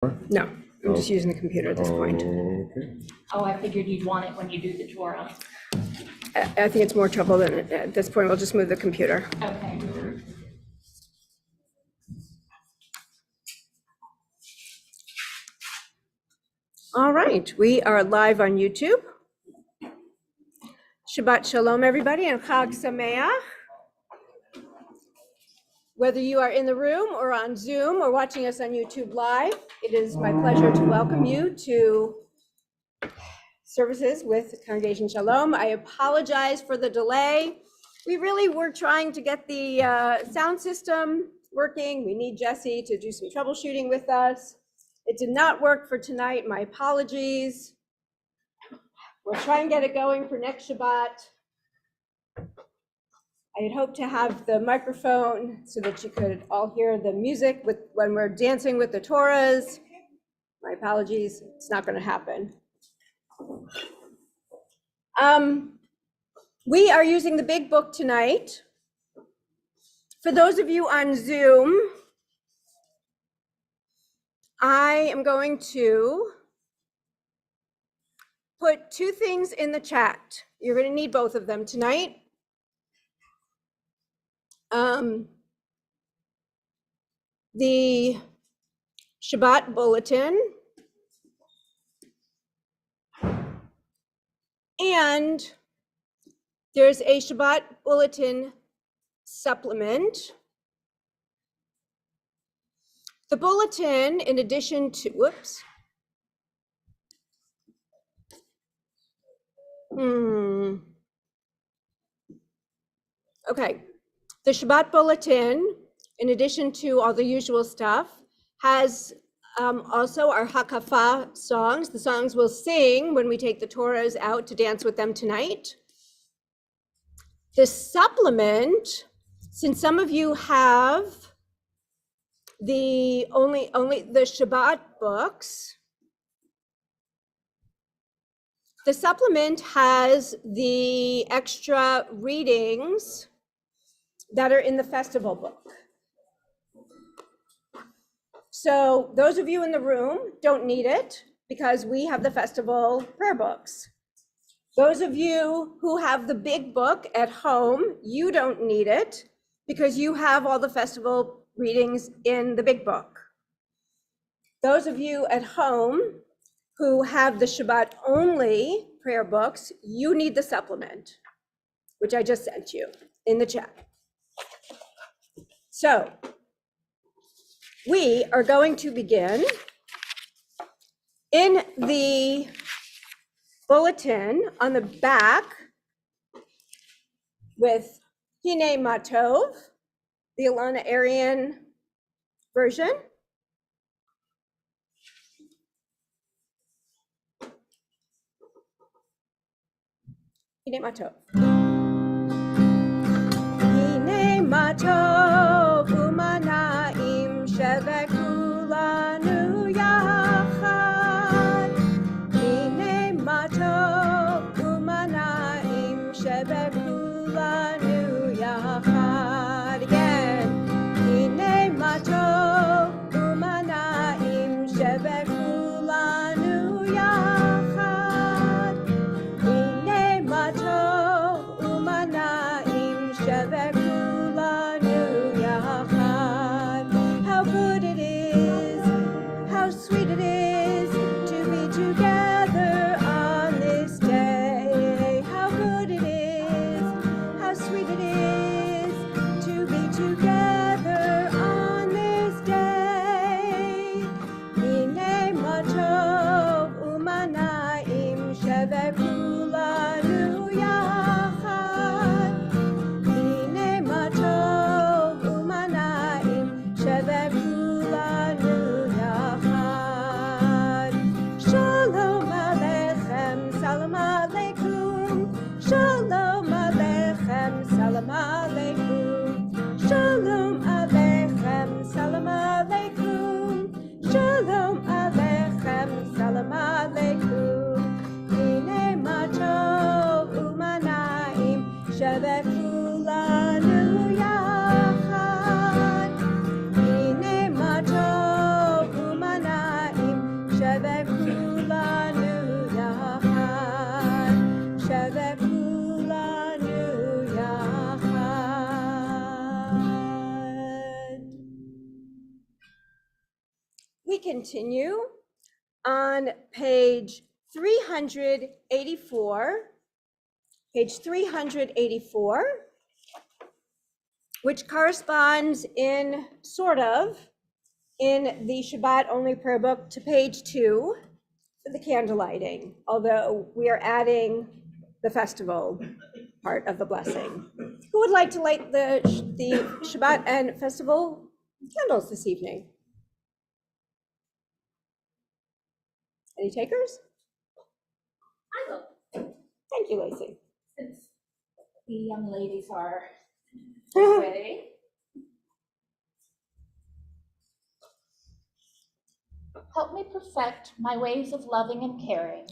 No, I'm just using the computer at this point. Okay. Oh, I figured you'd want it when you do the Torah. I think it's more trouble than at this point. We'll just move the computer. Okay. All right, we are live on YouTube. Shabbat Shalom, everybody, and Chag Sameach. Whether you are in the room or on Zoom or watching us on YouTube Live, it is my pleasure to welcome you to services with Congregation Shalom. I apologize for the delay. We really were trying to get the sound system working. We need Jesse to do some troubleshooting with us. It did not work for tonight. My apologies. We'll try and get it going for next Shabbat. I had hoped to have the microphone so that you could all hear the music when we're dancing with the Torahs. My apologies, it's not going to happen. We are using the big book tonight. For those of you on Zoom, I am going to put two things in the chat. You're going to need both of them tonight. The Shabbat bulletin and there's a Shabbat bulletin supplement. The bulletin, in addition to, whoops. Okay, the Shabbat bulletin, in addition to all the usual stuff, has also our Hakafa songs, the songs we'll sing when we take the Torahs out to dance with them tonight. The supplement, since some of you have the only the Shabbat books, the supplement has the extra readings that are in the festival book. So those of you in the room don't need it because we have the festival prayer books. Those of you who have the big book at home, you don't need it because you have all the festival readings in the big book. Those of you at home who have the Shabbat only prayer books, you need the supplement, which I just sent you in the chat. So we are going to begin in the bulletin on the back with Hine Matov, the Ilana Arian version. Hine Matov. Hine Matov umanaim shebekulanu yachad. Hine Matov umanaim shebekulanu yachad. Again. Hine Matov umanaim shebekulanu yachad. Hine Matov umanaim shebekulanu yachad. How good it is, how sweet it is to be together on this day. How good it is, how sweet it is to be together on this day. Hine Matov umanaim shebekulanu yachad. Hine Matov umanaim shebekulanu yachad. continue on page 384, which corresponds in the Shabbat only prayer book to page 2 for the candlelighting, although we are adding the festival part of the blessing. Who would like to light the Shabbat and festival candles this evening? Any takers? I will. Thank you, Lacey. Since the young ladies are ready. Help me perfect my ways of loving and caring.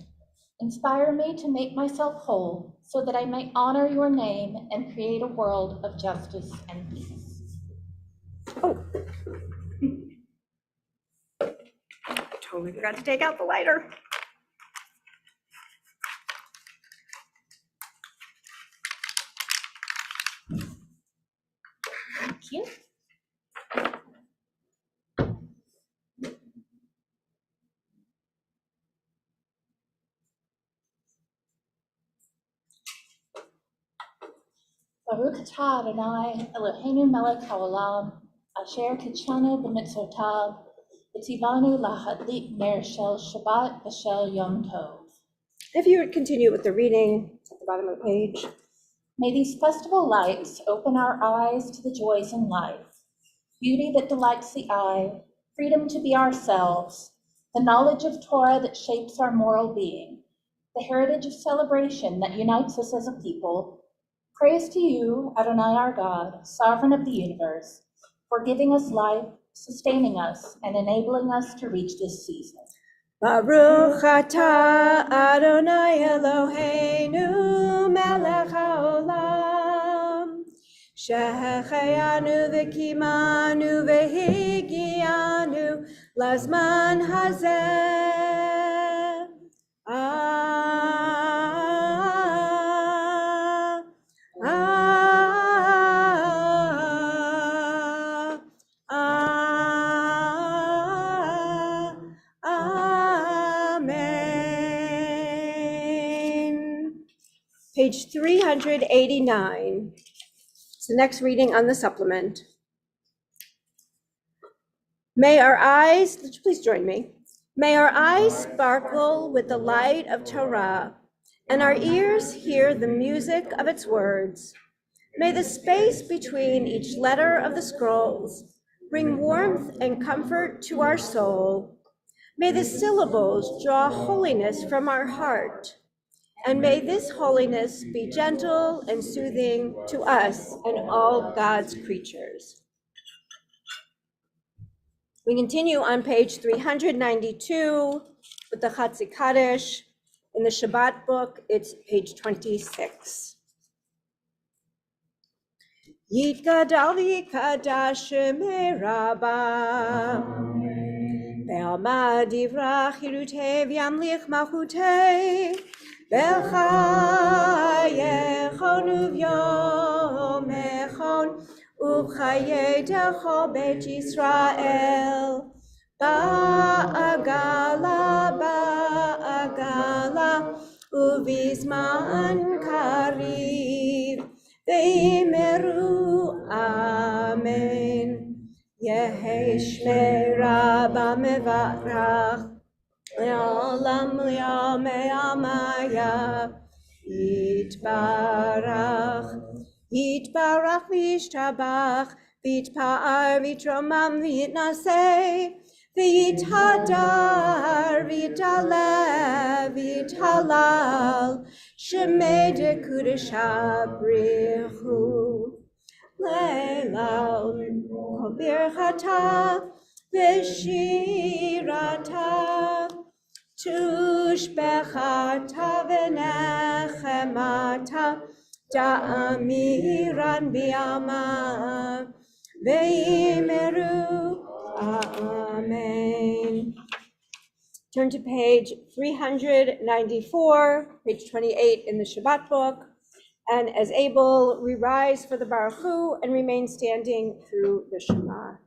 Inspire me to make myself whole so that I may honor your name and create a world of justice and peace. Oh. Totally forgot to take out the lighter. Thank you. Baruch atah Adonai Eloheinu melech haolam asher kitshanu b'mitzvotav v'tzivanu lahadlik ner shel Shabbat v'shel Yom Tov. If you would continue with the reading at the bottom of the page. May these festival lights open our eyes to the joys in life, beauty that delights the eye, freedom to be ourselves, the knowledge of Torah that shapes our moral being, the heritage of celebration that unites us as a people. Praise to you, Adonai our God, sovereign of the universe, for giving us life, sustaining us, and enabling us to reach this season. Baruch atah Adonai Eloheinu melech haolam shehecheyanu v'kimanu v'higianu lazman hazeh. Page 389. It's the next reading on the supplement. May our eyes, please join me. May our eyes sparkle with the light of Torah, and our ears hear the music of its words. May the space between each letter of the scrolls bring warmth and comfort to our soul. May the syllables draw holiness from our heart. And may this holiness be gentle and soothing to us and all God's creatures. We continue on page 392 with the Chatzi Kaddish. In the Shabbat book, it's page 26. Yitgadal v'yikadash shemei Rabbah ve'almad divrach hirutei v'yamlich malchutei B'chayechon uvyomechon ubchayedecho bet Yisrael ba'agala uvizman kariv v'imeru amen Yehi shmei Rabba mevarach Le'olam li'amei amaya Yitbarach v'yishtabach v'yitpa'ar v'yitromam v'yitnaseh v'yithadar v'yitalev v'yithalal shemei dekudesha brichu le'lal kol birchata v'shirata Tushbechata v'nechemata da'amiran b'yama v'yimeru amen. Turn to page 394, page 28 in the Shabbat book, and as able, we rise for the Baruch Hu and remain standing through the Shema.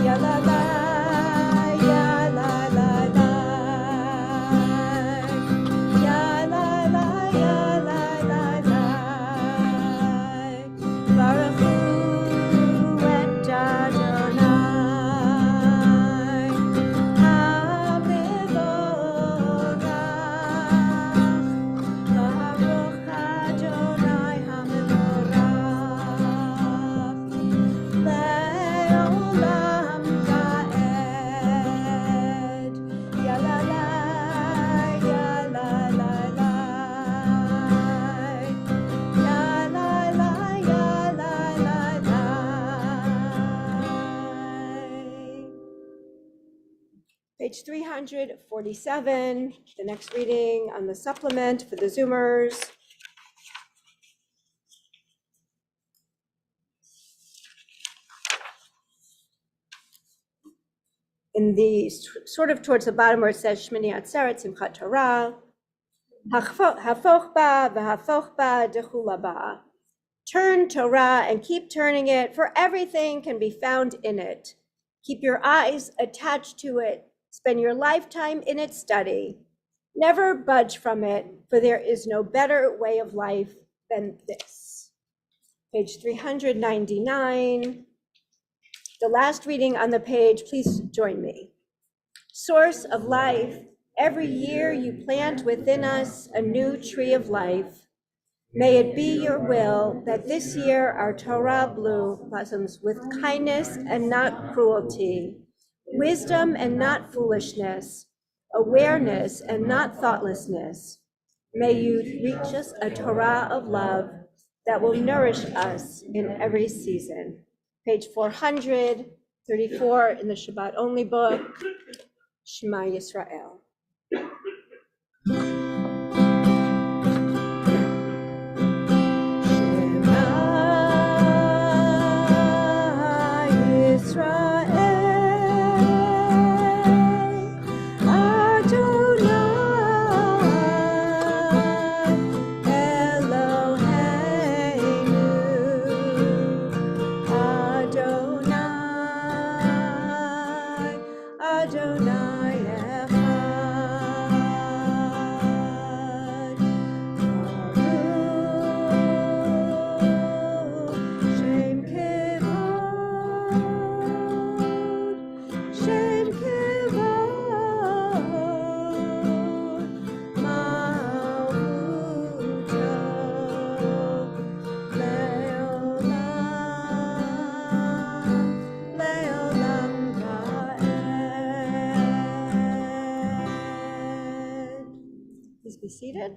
ya la la, ya la la la, ya la la, ya la la la. Baruch Hu et Adonai, HaMevorach, Baruch Adonai HaMevorach, Le'olam Va'ed, Ya la la, ya la la la, ya la la, ya la la la. Page 347, the next reading on the supplement for the Zoomers. In the sort of towards the bottom where it says Shmini Atzeret Simchat Torah, Hafoch ba v'hafoch ba dechula ba. Turn Torah and keep turning it, for everything can be found in it. Keep your eyes attached to it. Spend your lifetime in its study. Never budge from it, for there is no better way of life than this. Page 399. The last reading on the page, please join me. Source of life, every year you plant within us a new tree of life. May it be your will that this year our Torah blossoms with kindness and not cruelty, wisdom and not foolishness, awareness and not thoughtlessness. May you reach us a Torah of love that will nourish us in every season. Page 434 in the Shabbat only book, Shema Yisrael. Please be seated.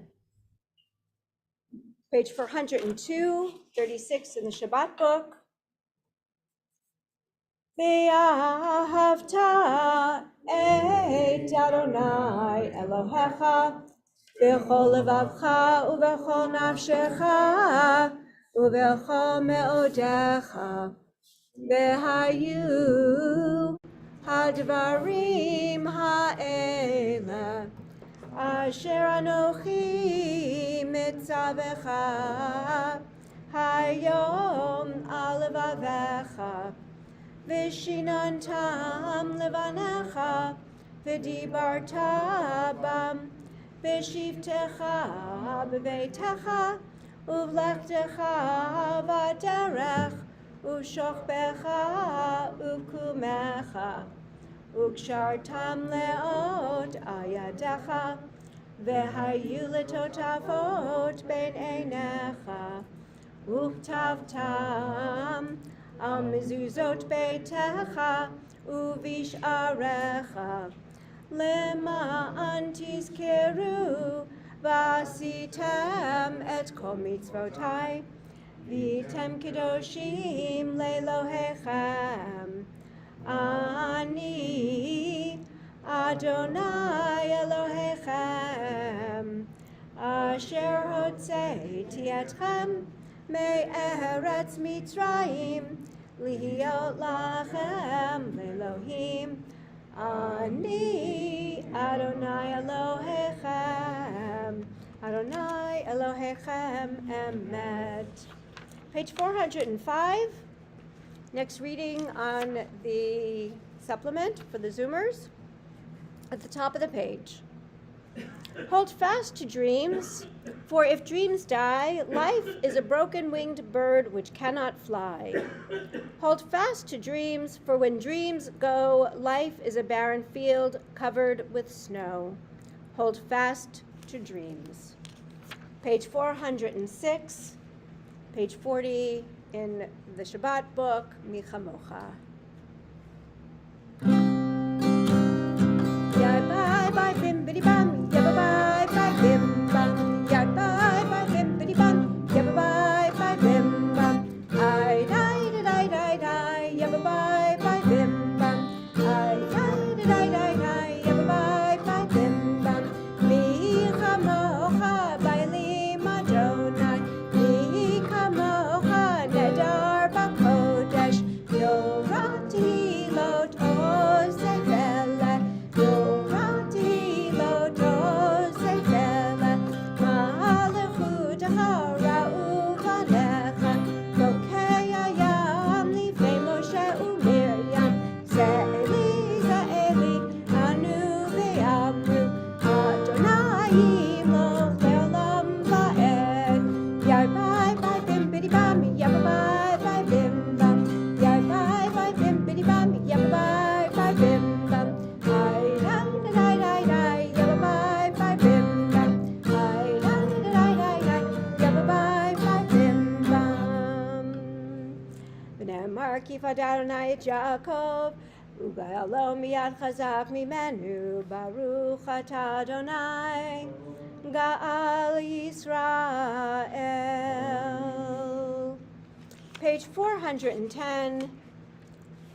Page 402, 36 in the Shabbat book. Ve'ahavta et Adonai Elohecha b'chol levavcha u'b'chol nafshecha u'b'chol me'odecha ve'hayu hadvarim ha'ela asher anochi mitzavecha hayom al levavecha Vishinantam levanecha, v'dibarta bam, v'shivtecha b'veitecha, uvlechtecha v'derech, u'shochbecha u'kumecha, u'kshartam leot ayadecha, v'hayu letotafot ben einecha, u'chtavtam al mezuzot beitecha uvish'arecha lema'an tizkeru v'asitem et kol mitzvotai v'tem kedoshim le'elohechem ani Adonai Elohechem asher hotzeiti etchem me'eretz Mitzrayim lihiyot lachem le'Elohim ani Adonai Elohechem Adonai Elohechem emet. Page 405, Next reading on the supplement for the Zoomers at the top of the page. Hold fast to dreams, for if dreams die, life is a broken-winged bird which cannot fly. Hold fast to dreams, for when dreams go, life is a barren field covered with snow. Hold fast to dreams. Page 406, page 40 in the Shabbat book, Michamocha. Yai bye bye bim biddy bum, yabba bye bye bim bum, yai bye bye bim biddy bum, yabba bye bye bim bum, I die da die die die, yabba bye bye bim bum, I die da die die die, yabba bye bye bim bum, Michamocha baili madonai, Michamocha nedar bakodesh, Yorati lot ozevele, Yorati lot ozevele, Malachut hara'u vanecha, Rokei hayam lifnei Moshe u'Miriam, Ze'eli ze'eli anu ve'amru, Adonai yimloch le'olam va'ed, Yai bye bye bim biddy bam, yabba bye bye bim bam, Yai bye bye bim biddy bam, yabba bye bye bim bam, I die da die die die, yabba bye bye bim bam, I die da die die die, yabba bye bye bim bam. V'ne'emar ki fad Adonai et Yaakov, U'ga'alo miyad chazak mimenu, Baruch atah Adonai, Ga'al Yisrael. Page 410,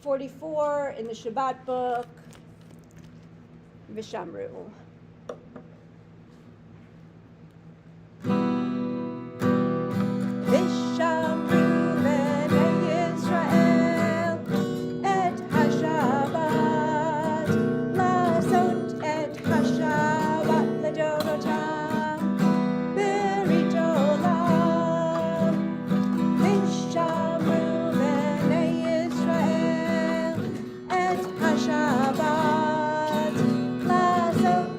44 in the Shabbat book, Vishamru. Vishamru b'nei Yisrael et hashabat, lazot et hashabat ledorotam, berit olam. Vishamru b'nei Yisrael et hashabat, lazot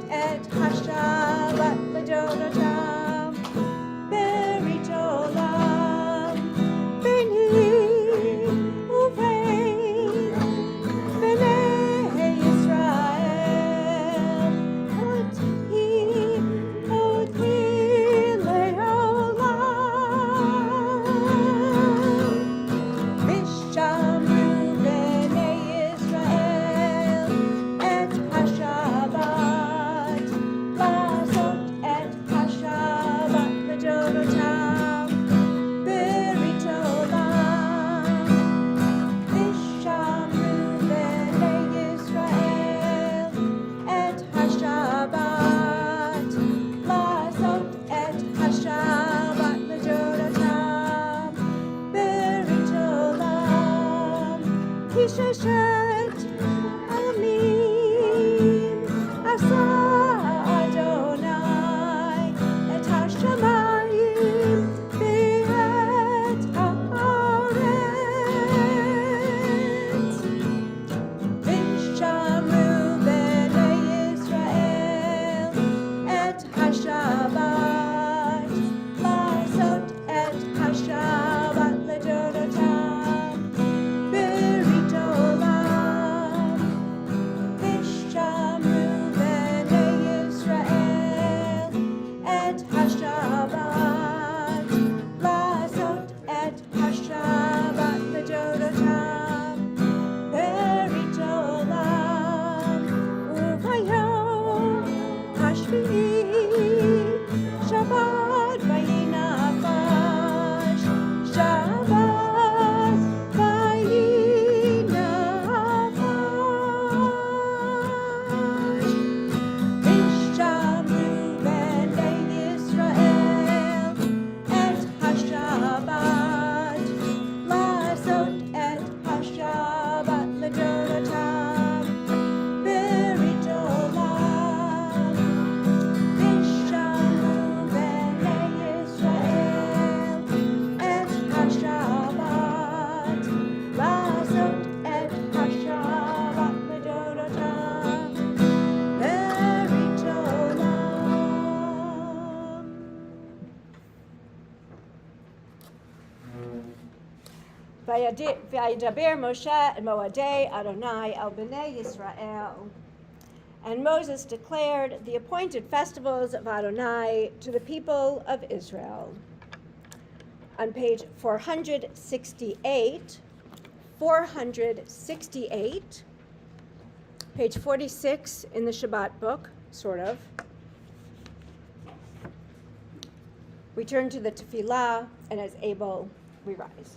Vayidaber Moshe and Moadei Adonai el Bnei Yisrael. And Moses declared the appointed festivals of Adonai to the people of Israel. On page 468, page 46 in the Shabbat book, sort of. We turn to the tefillah, and as able, we rise.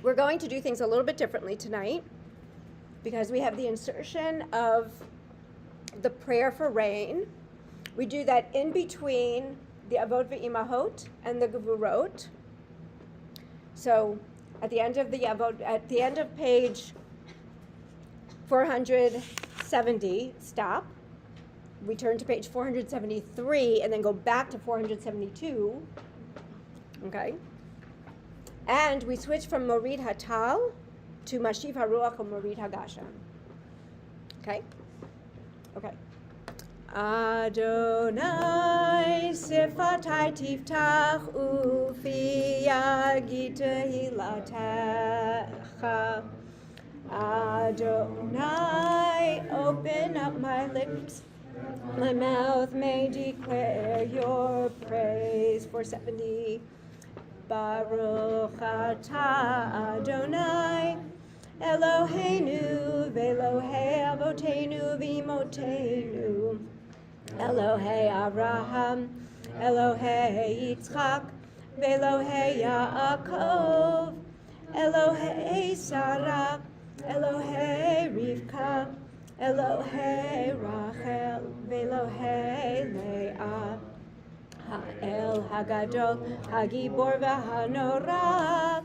We're going to do things a little bit differently tonight because we have the insertion of the prayer for rain. We do that in between the Avot ve'imahot and the Gevurot. So at the end of page 470, stop. We turn to page 473 and then go back to 472. Okay? And we switch from Morid Hatal to Mashiv Haruach or Morid Hagashem. Okay? Okay. Adonai sifatai tiftach ufi yagid tehillatcha. Adonai, open up my lips, my mouth may declare your praise. 470. Baruch atah Adonai, Eloheinu ve'Elohei avotenu v'imotenu, Elohei Avraham, Elohei Yitzchak, ve'Elohei Yaakov, Elohei Sarah, Elohei Rivka, Elohei Rachel, ve'Elohei Leah. El Hagadol, Hagibor v'Hanora,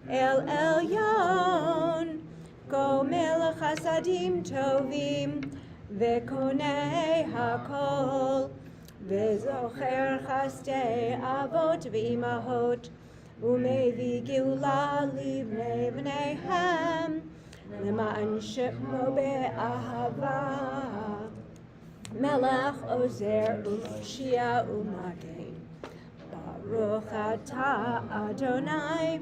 El Elyon, Gomel Chasadim Tovim, V'Konei Hakol, V'Zocher Chastei Avot v'Imahot, Umevi Geula Livnei V'neihem, L'ma'an Shemo be'ahava. Melech Ozer Ushia Umagen, Baruch atah Adonai,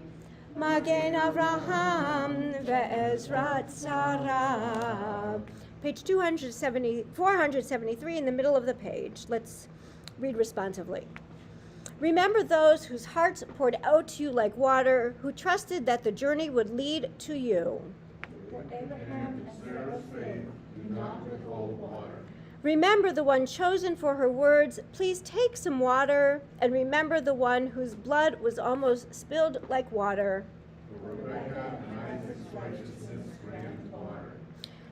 Magen Avraham ve'Ezrat Sarah. Page 473 in the middle of the page. Let's read responsively. Remember those whose hearts poured out to you like water, who trusted that the journey would lead to you. For Abraham and Sarah's faith, do not withhold water. Remember the one chosen for her words. Please take some water, and remember the one whose blood was almost spilled like water. For Rebekah and Isaac's righteousness ran water.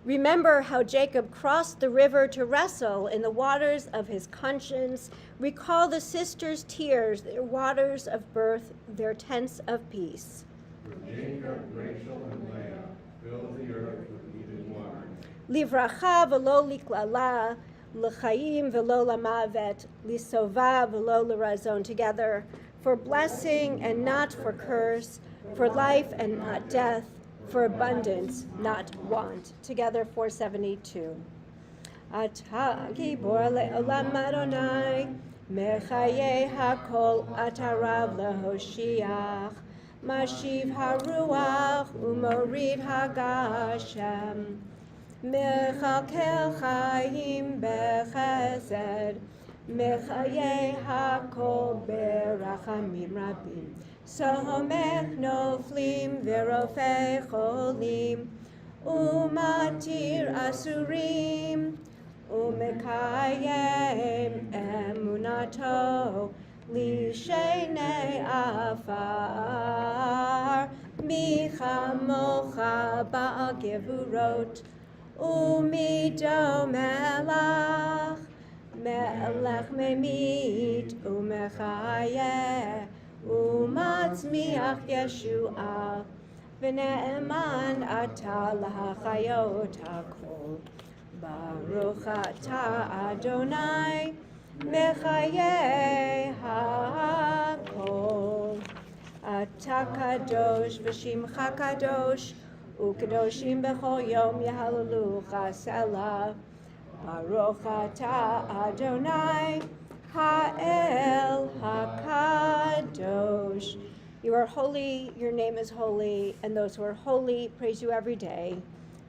Remember how Jacob crossed the river to wrestle in the waters of his conscience. Recall the sisters' tears, their waters of birth, their tents of peace. For Jacob, Rachel, and Leah filled the earth with needed water. Livracha v'lo liklala, l'chaim v'lo lamavet, lisova v'lo l'razon. Together, for blessing and not for curse, for life and not death, for abundance, not want. Together, 472. Ata gibor le'olam Adonai, mechaye hakol atarav lehoshiach, mashiv haruach umorid hagashem. Mechakel chayim bechesed, mechaye hakol berachamim rabim. Somech noflim verofei cholim, umatir asurim, umekayem emunato, lishenei afar, michamocha ba'al gevurot, umido melach, melech memit, umechayeh, umatzmiach Yeshua, v'ne'eman ata lahachayot hakol. Baruch atah Adonai, mechayeh hakol. Ata kadosh v'shimcha kadosh, u'kadoshim b'chol yom yehalalucha selah. Baruch atah Adonai, Ha'el HaKadosh. You are holy, your name is holy, and those who are holy praise you every day.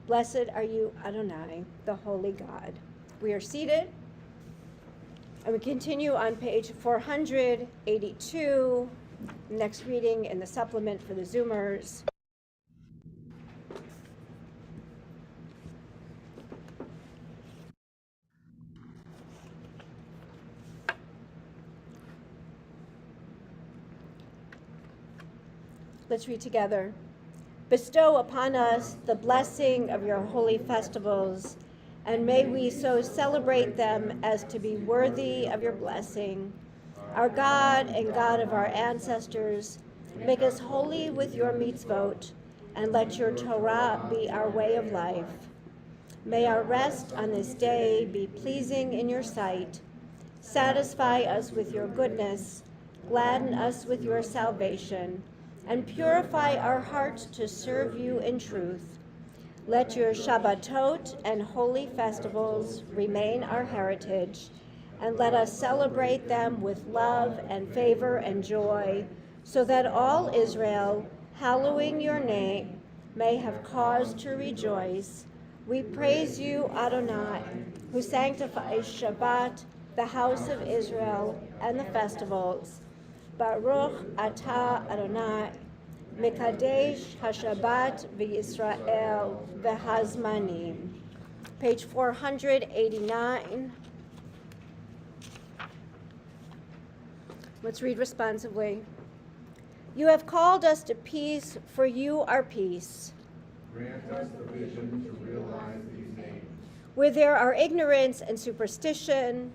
Blessed are you, Adonai, the holy God. We are seated, and we continue on page 482, next reading in the supplement for the Zoomers. Let's read together. Bestow upon us the blessing of your holy festivals, and may we so celebrate them as to be worthy of your blessing. Our God and God of our ancestors, make us holy with your mitzvot, and let your Torah be our way of life. May our rest on this day be pleasing in your sight. Satisfy us with your goodness, gladden us with your salvation, and purify our hearts to serve you in truth. Let your Shabbatot and holy festivals remain our heritage, and let us celebrate them with love and favor and joy, so that all Israel, hallowing your name, may have cause to rejoice. We praise you, Adonai, who sanctifies Shabbat, the house of Israel, and the festivals. Baruch atah Adonai, Mekadesh HaShabbat v'Yisrael v'Hazmanim. Page 489. Let's read responsively. You have called us to peace, for you are peace. Grant us the vision to realize these names. Where there are ignorance and superstition,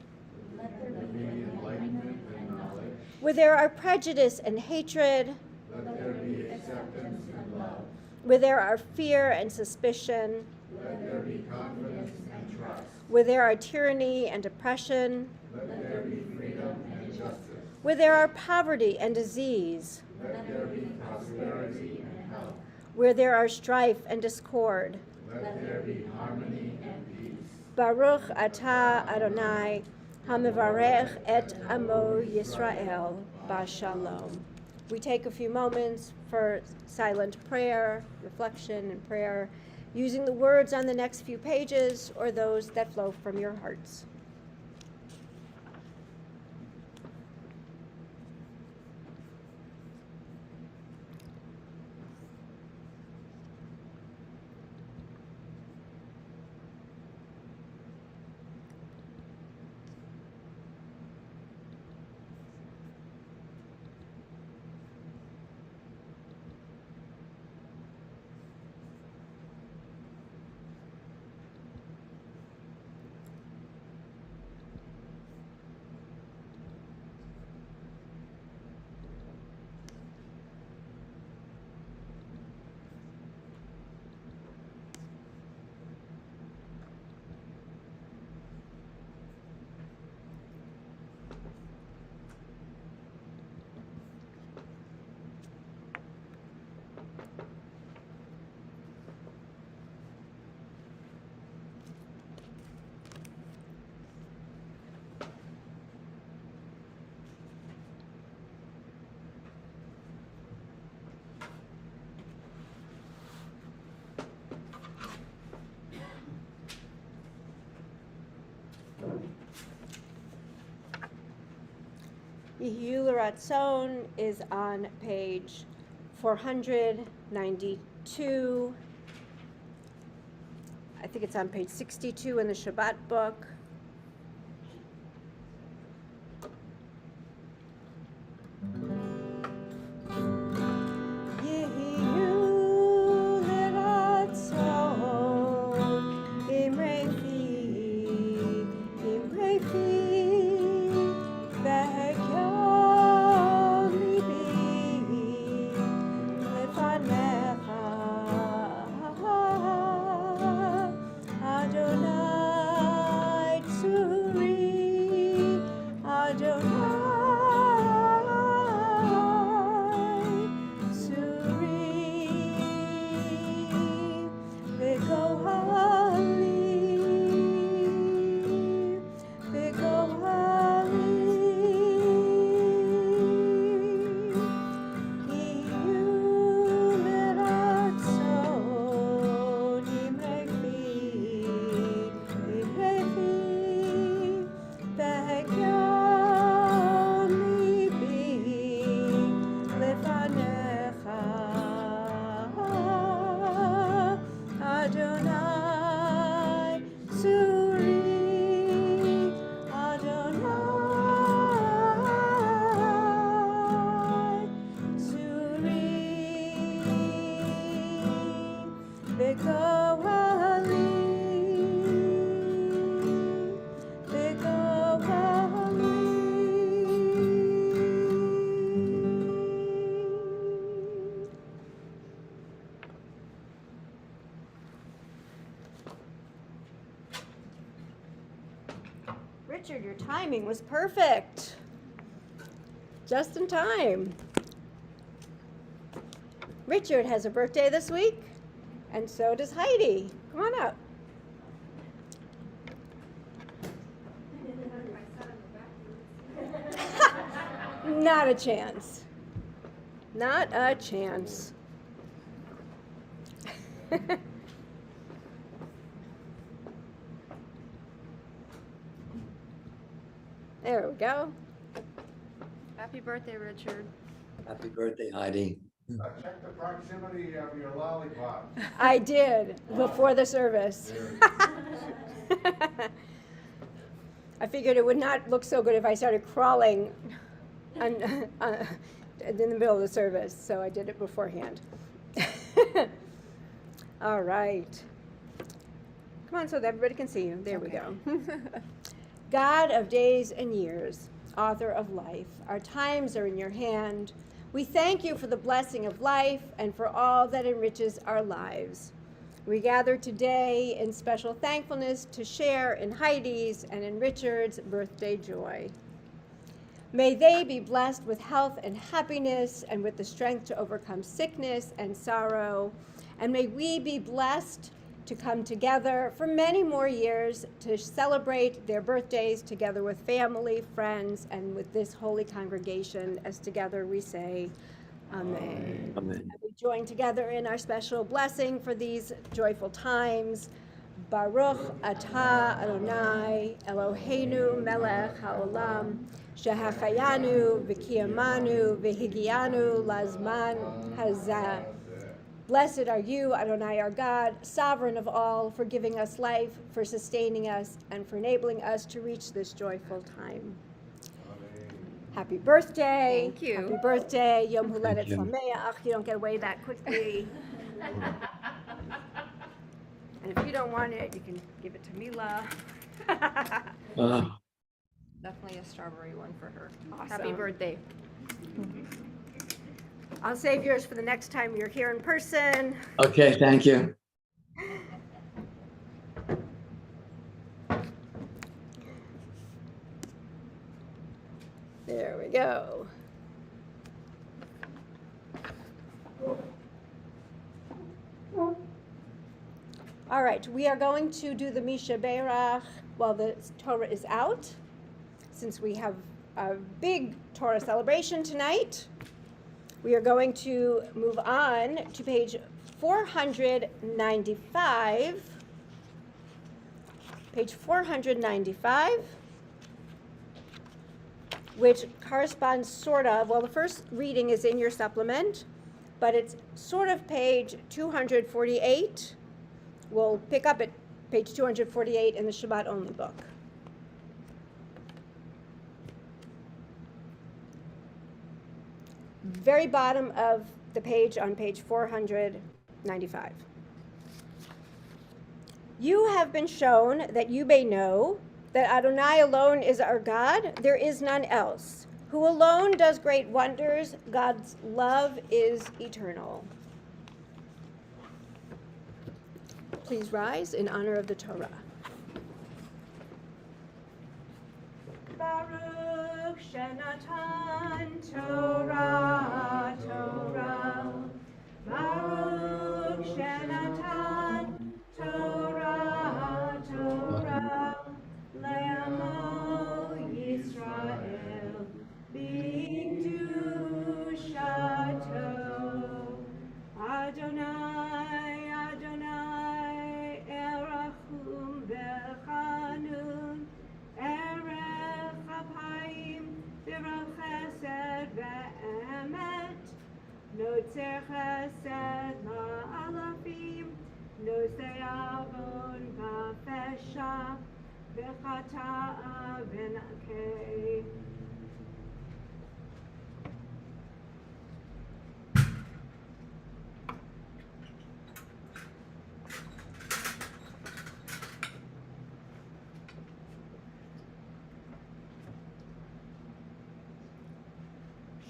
Let there be enlightenment and knowledge. where there are prejudice and hatred, Let there be acceptance and love. where there are fear and suspicion, Let there be confidence and trust. where there are tyranny and oppression, Let there be freedom and justice. where there are poverty and disease, Let there be prosperity and health. where there are strife and discord. Let there be harmony and peace. Baruch atah Adonai, hamivarech et amo Yisrael, b'shalom. We take a few moments for silent prayer, reflection, and prayer, using the words on the next few pages or those that flow from your hearts. Yehiyul Ratzon is on page 492. I think it's on page 62 in the Shabbat book. Yehiyul Ratzon, Imrei fi, Adonai Richard, your timing was perfect. Just in time. Richard has a birthday this week, and so does Heidi. Come on up. Not a chance. Not a chance. There we go. Happy birthday, Richard. Happy birthday, Heidi. Check the proximity of your lollipop. I did before the service. I figured it would not look so good if I started crawling in the middle of the service, so I did it beforehand. All right. Come on so that everybody can see you. There we go. God of days and years, author of life, our times are in your hand. We thank you for the blessing of life and for all that enriches our lives. We gather today in special thankfulness to share in Heidi's and in Richard's birthday joy. May they be blessed with health and happiness and with the strength to overcome sickness and sorrow. And may we be blessed to come together for many more years to celebrate their birthdays together with family, friends, and with this holy congregation, as together we say, Amen. Amen. And we join together in our special blessing for these joyful times. Baruch atah Adonai Eloheinu melech haolam shehachayanu v'kiyamanu v'higianu lazman hazeh. Blessed are you, Adonai, our God, sovereign of all, for giving us life, for sustaining us, and for enabling us to reach this joyful time. Happy birthday. Thank you. Happy birthday. Yom Huledet Thank you. Sameach. You don't get away that quickly. And if you don't want it, you can give it to Mila. Definitely a strawberry one for her. Awesome. Happy birthday. I'll save yours for the next time you're here in person. Okay, thank you. There we go. All right, we are going to do the Misha Beirach while the Torah is out, since we have a big Torah celebration tonight. We are going to move on to page 495. Page 495, which corresponds sort of, well, the first reading is in your supplement, but it's sort of page 248. We'll pick up at page 248 in the Shabbat only book. Very bottom of the page on page 495. You have been shown that you may know that Adonai alone is our God, there is none else, who alone does great wonders. God's love is eternal. Please rise in honor of the Torah. Baruch Shenatan Torah, Torah. Baruch Shenatan Torah, Torah. Le'amo Yisrael b'kedushato. Adonai, Adonai, erachum v'chanun, erech apayim v'rach chesed ve'emet, notzer chesed ma'alafim, notzer avon v'fesha, v'chata'a v'nakeh.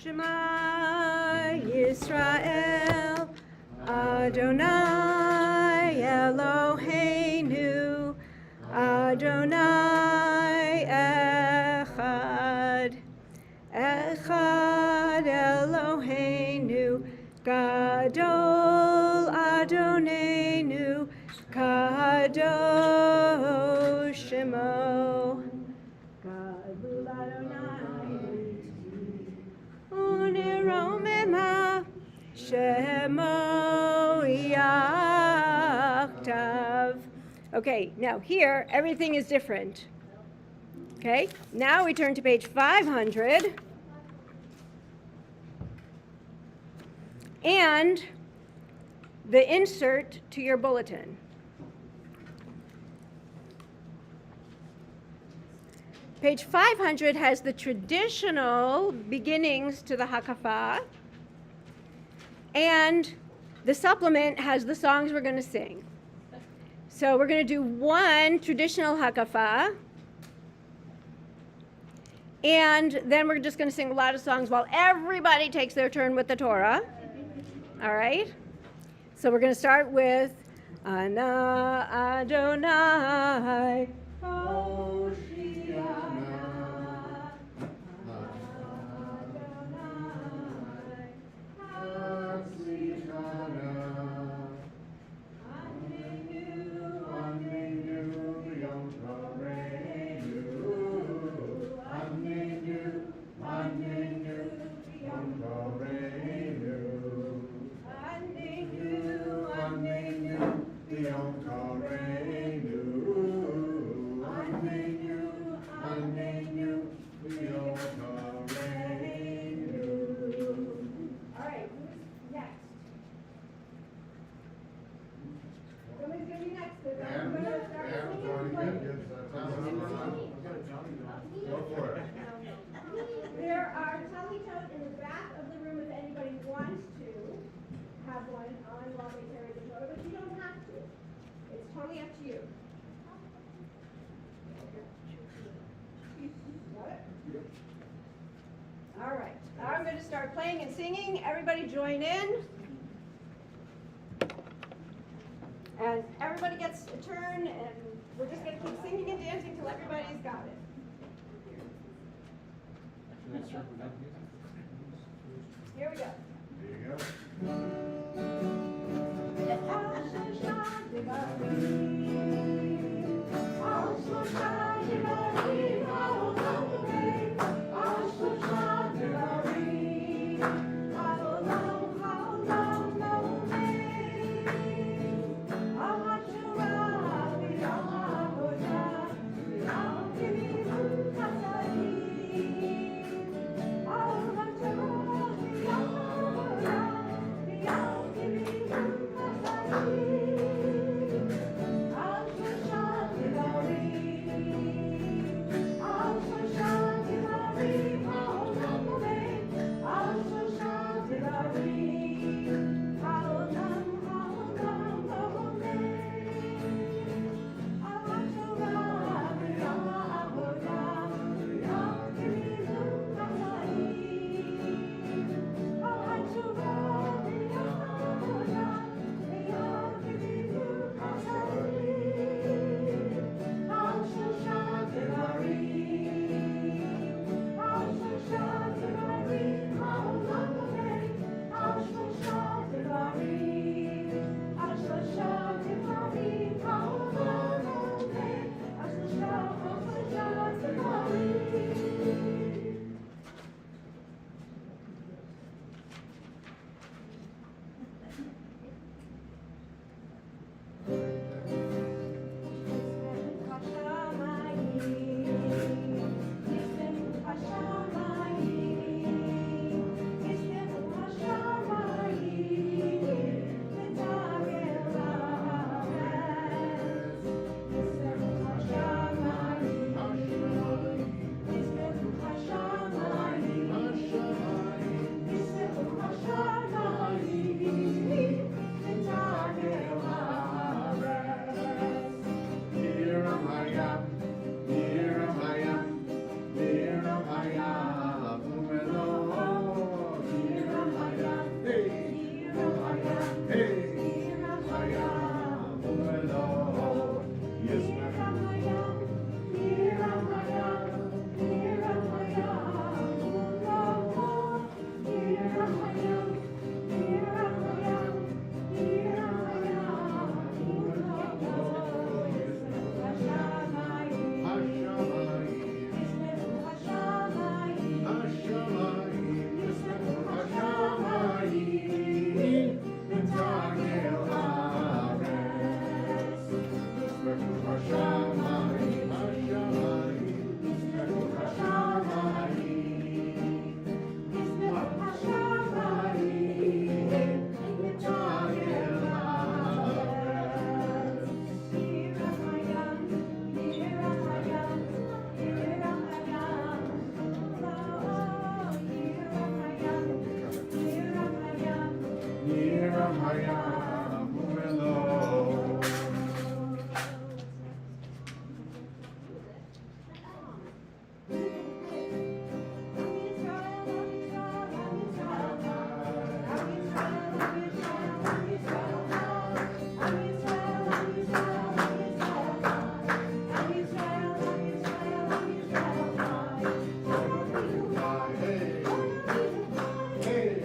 Shema Yisrael, Adonai Eloheinu, Adonai Echad, Echad Eloheinu, Gadol Adonenu, Kadosh Shemo. Gadol Adonai, Uniromema, Shemo Yachtav. Okay, now here, everything is different. Okay, now we turn to page 500. And the insert to your bulletin. Page 500 has the traditional beginnings to the Hakafah, and the supplement has the songs we're going to sing. So we're going to do one traditional Hakafah, and then we're just going to sing a lot of songs while everybody takes their turn with the Torah. All right? So we're going to start with Ana Adonai Hoshiana. There are talitot in the back of the room if anybody wants to have one on while they carry the Torah, but you don't have to. It's totally up to you. Got it? All right. Now I'm going to start playing and singing. Everybody join in. And everybody gets a turn, and we're just going to keep singing and dancing until everybody's got it. Here we go. There you go. Oh, Hayam, hayam, umelo. Hey, hey.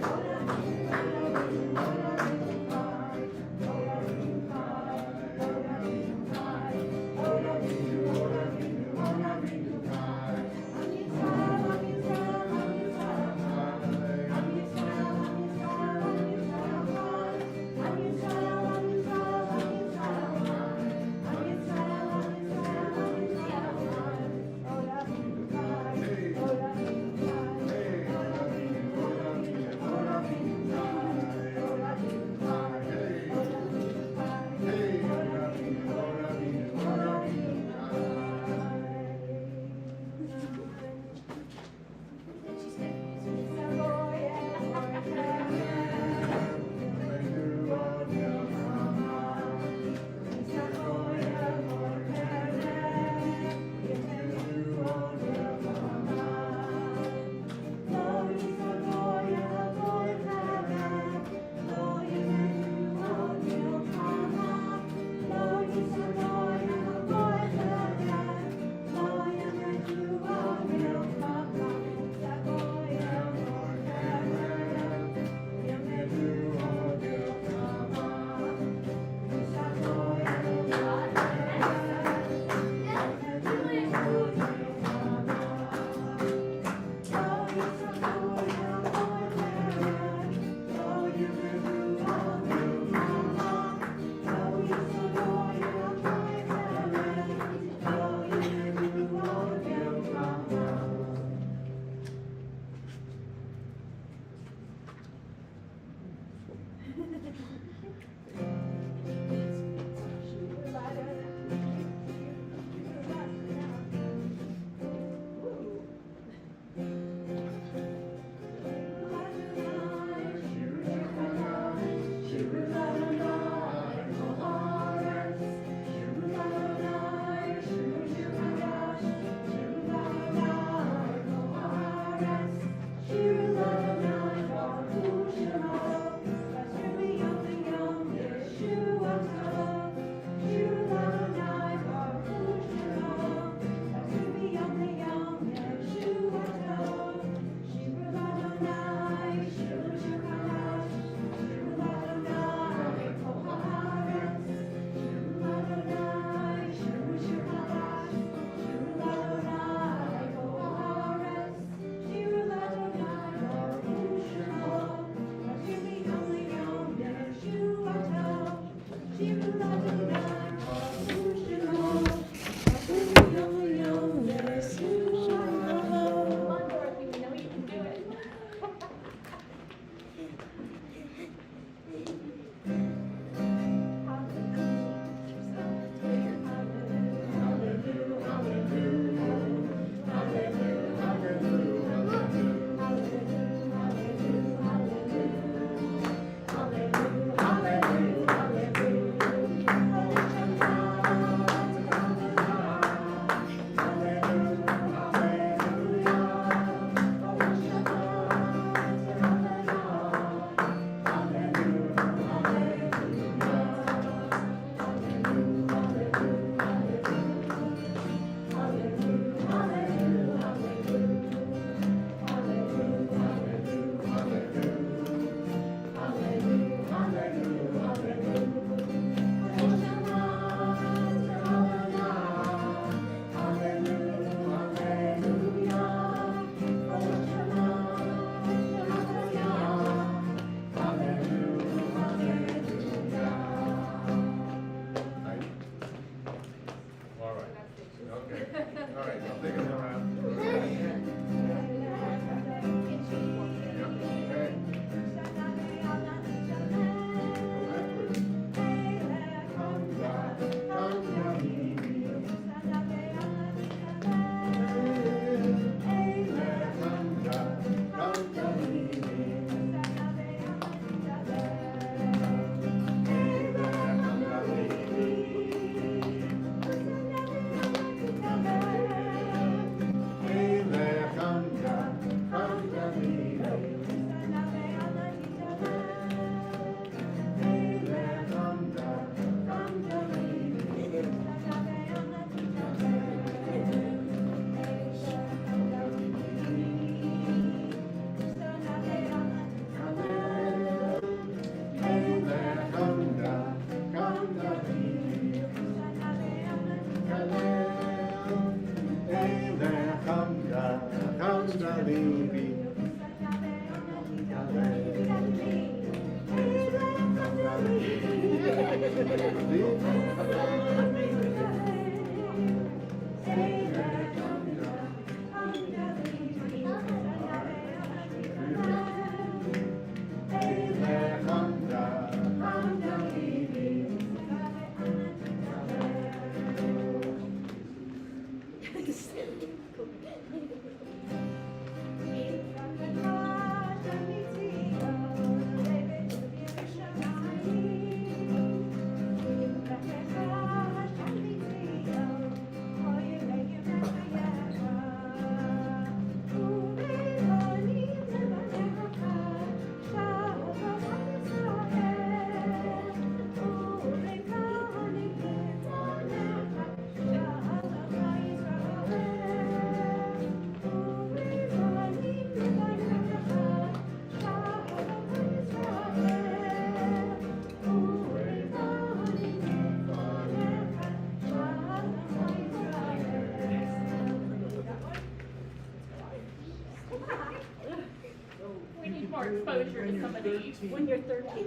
We need more exposure to some of these. When you're 13.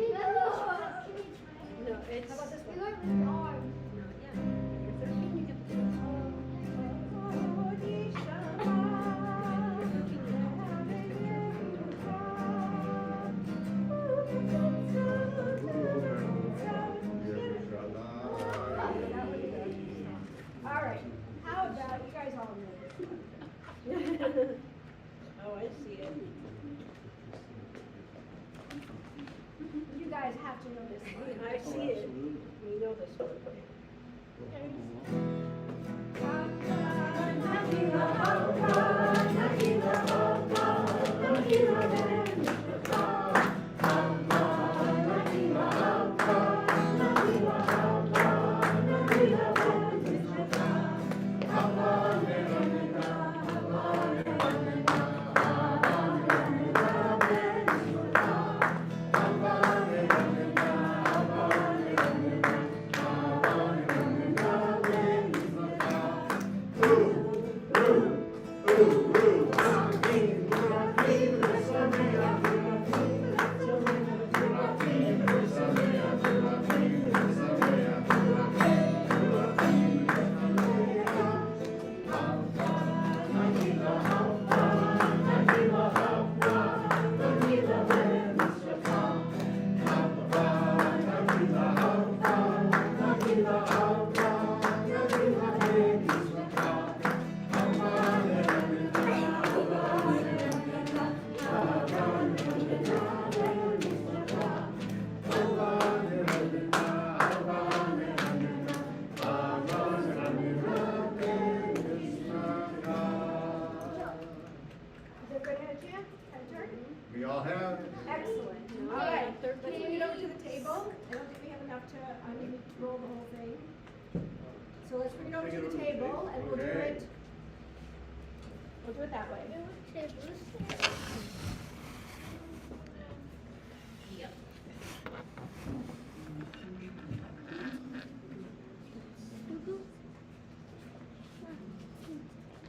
No, it's. How about this one? All right, how about you guys all know this? Oh, I see it. You guys have to know this one. I see it. We know this one. We all have. Excellent. All right, let's bring it over to the table. I don't think we have enough to, I need to roll the whole thing. So let's bring it over to the table and we'll do it. We'll do it that way.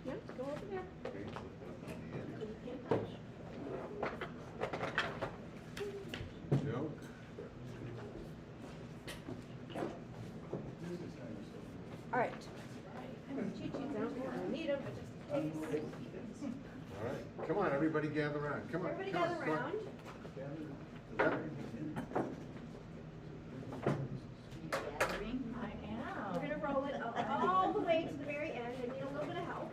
Yep, go over there. Joke. All right. Cheat sheets, I don't think I need them, but just in case. All right, come on, everybody gather around. Come on. Everybody come on, gather come on. around. Is that- We're gonna roll it all the way to the very end and need a little bit of help.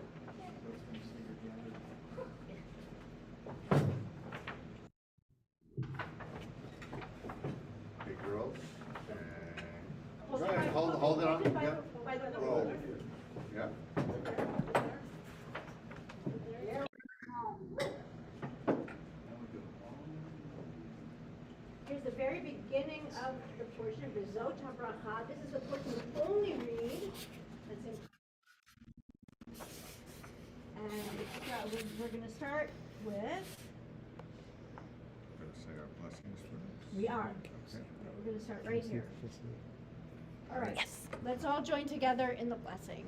Big girls. And go ahead, hold it on. Yep. Roll. Yep. Here's the very beginning of the portion of the Zot HaBracha. This is the portion we only read. That's in. And we're going to start with. Better say our blessings first. We are. Okay. We're going to start right here. All right. Yes. Let's all join together in the blessing.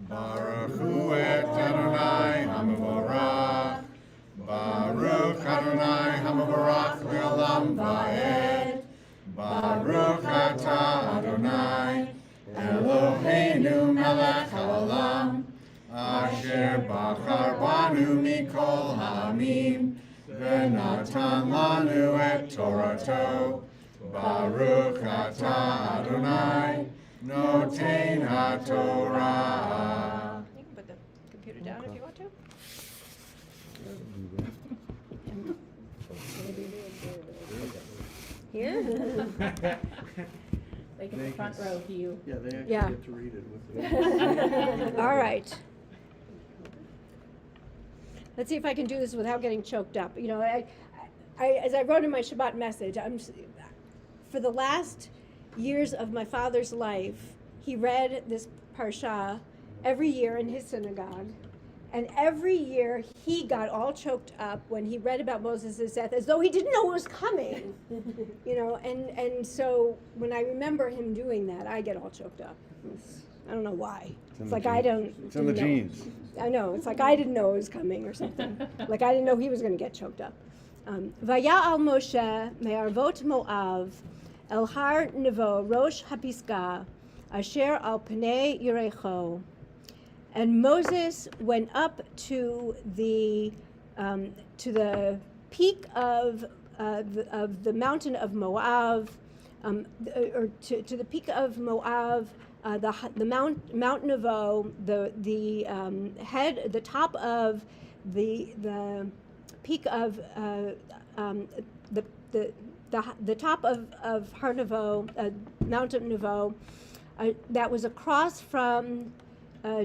Baruch hu et Adonai HaMevorach. Baruch Adonai HaMevorach le'olam va'ed. Baruch atah Eloheinu melech haolam, asher bachar banu mikol ha'amim, v'natan lanu et Torato. Baruch atah Adonai, noten haTorah. You can put the computer down if you want to. Here? They get the front row view. Yeah, they actually Yeah. get to read it with All right. Let's see if I can do this without getting choked up. You know, as I wrote in my Shabbat message, for the last years of my father's life, he read this parsha every year in his synagogue. And every year he got all choked up when he read about Moses' death, as though he didn't know it was coming. You know, and so when I remember him doing that, I get all choked up. I don't know why. It's like I don't. It's in the didn't know. genes. I know. It's like I didn't know it was coming or something. Like I didn't know he was going to get choked up. Vaya'al Moshe me'arvot Moav el har nevo rosh hapiska asher al pnei Yericho. And Moses went up to the peak of the mountain of Moab, or to the peak of Moab, the Mount Nevo, the top of the peak of the top of Har Nevo, Mount Nevo, that was across from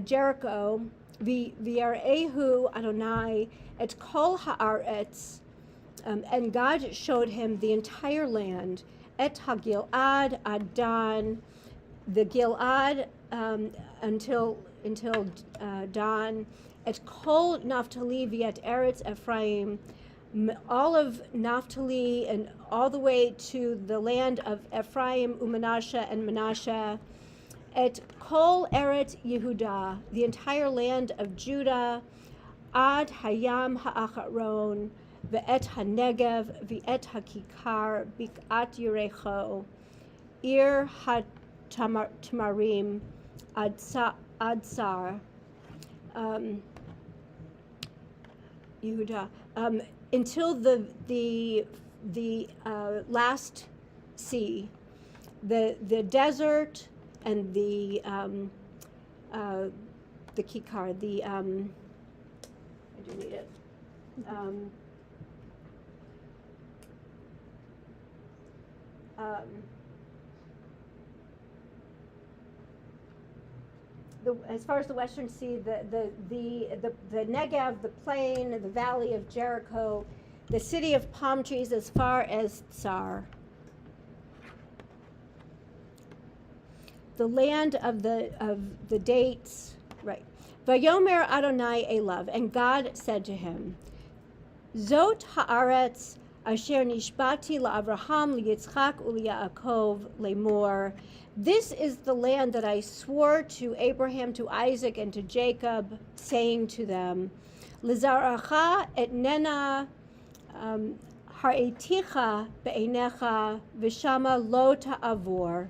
Jericho, v'yarehu Adonai et kol haaretz, and God showed him the entire land, et ha-Gilad ad Dan, the Gilad until Dan, et kol Naphtali v'et Eretz Ephraim, all of Naphtali and all the way to the land of Ephraim, Umanasha and Manasseh, et kol Eretz Yehuda, the entire land of Judah, ad hayam ha'acharon, ve'et hanegev, ve'et hakikar, bik'at Yericho, ir ha-tamarim, ad sar, Yehuda, until the last sea, the desert, and the kikar, I do need it. As far as the Western Sea, the Negev, the plain, the valley of Jericho, the city of palm trees as far as Tsar. The land of the dates, right? Vayomer Adonai Elav, and God said to him, Zot haaretz asher nishbati la'Avraham liYitzchak u'liYaakov lemor. This is the land that I swore to Abraham, to Isaac, and to Jacob, saying to them, Lizaracha etnena ha'eticha be'einecha v'shama lo ta'avor.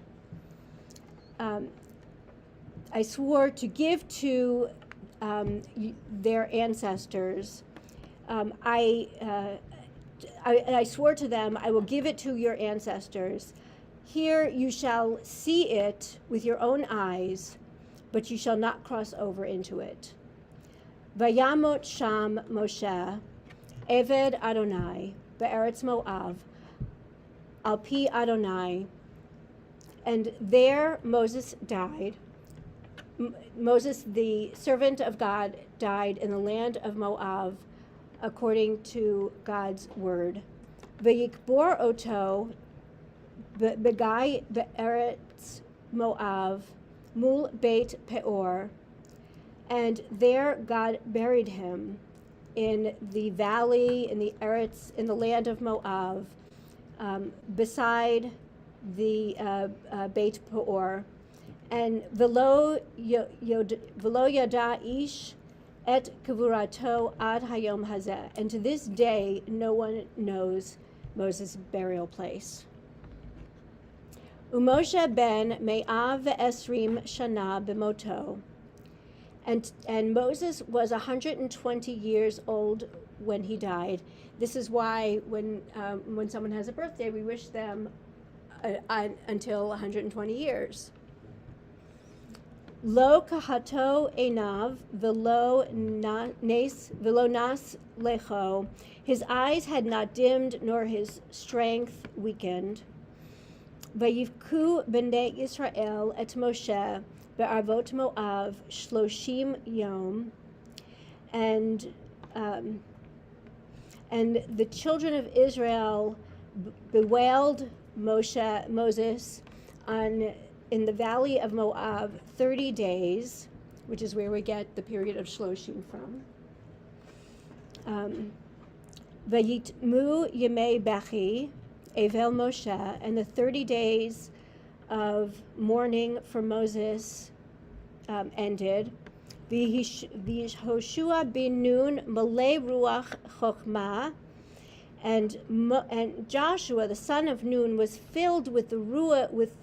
I swore to give to their ancestors. I swore to them, I will give it to your ancestors. Here you shall see it with your own eyes, but you shall not cross over into it. Vayamot Sham Moshe, Eved Adonai, Be'eretz Moav, Al Pi Adonai. And there Moses died. Moses, the servant of God, died in the land of Moab, according to God's word. V'yikbor oto begai be'eretz Moab mul Beit Peor, and there God buried him in the valley, in the Eretz, in the land of Moab, beside the Beit Peor, and velo yada ish et kavurato ad hayom hazeh, and to this day no one knows Moses' burial place. Umoshe ben me'av ve'esrim shana b'moto. And Moses was 120 years old when he died. This is why when someone has a birthday, we wish them until 120 years. Lo kahato enav velo nas lecho. His eyes had not dimmed, nor his strength weakened. Vayivku b'nei Yisrael et Moshe be'arvot Moav shloshim yom. And the children of Israel bewailed Moses in the valley of Moab 30 days, which is where we get the period of Shloshim from. Vayitmu yemei bechi evel Moshe, and the 30 days of mourning for Moses ended. V'Yehoshua bin Nun malei ruach chokmah, and Joshua, the son of Nun, was filled with the ruach, with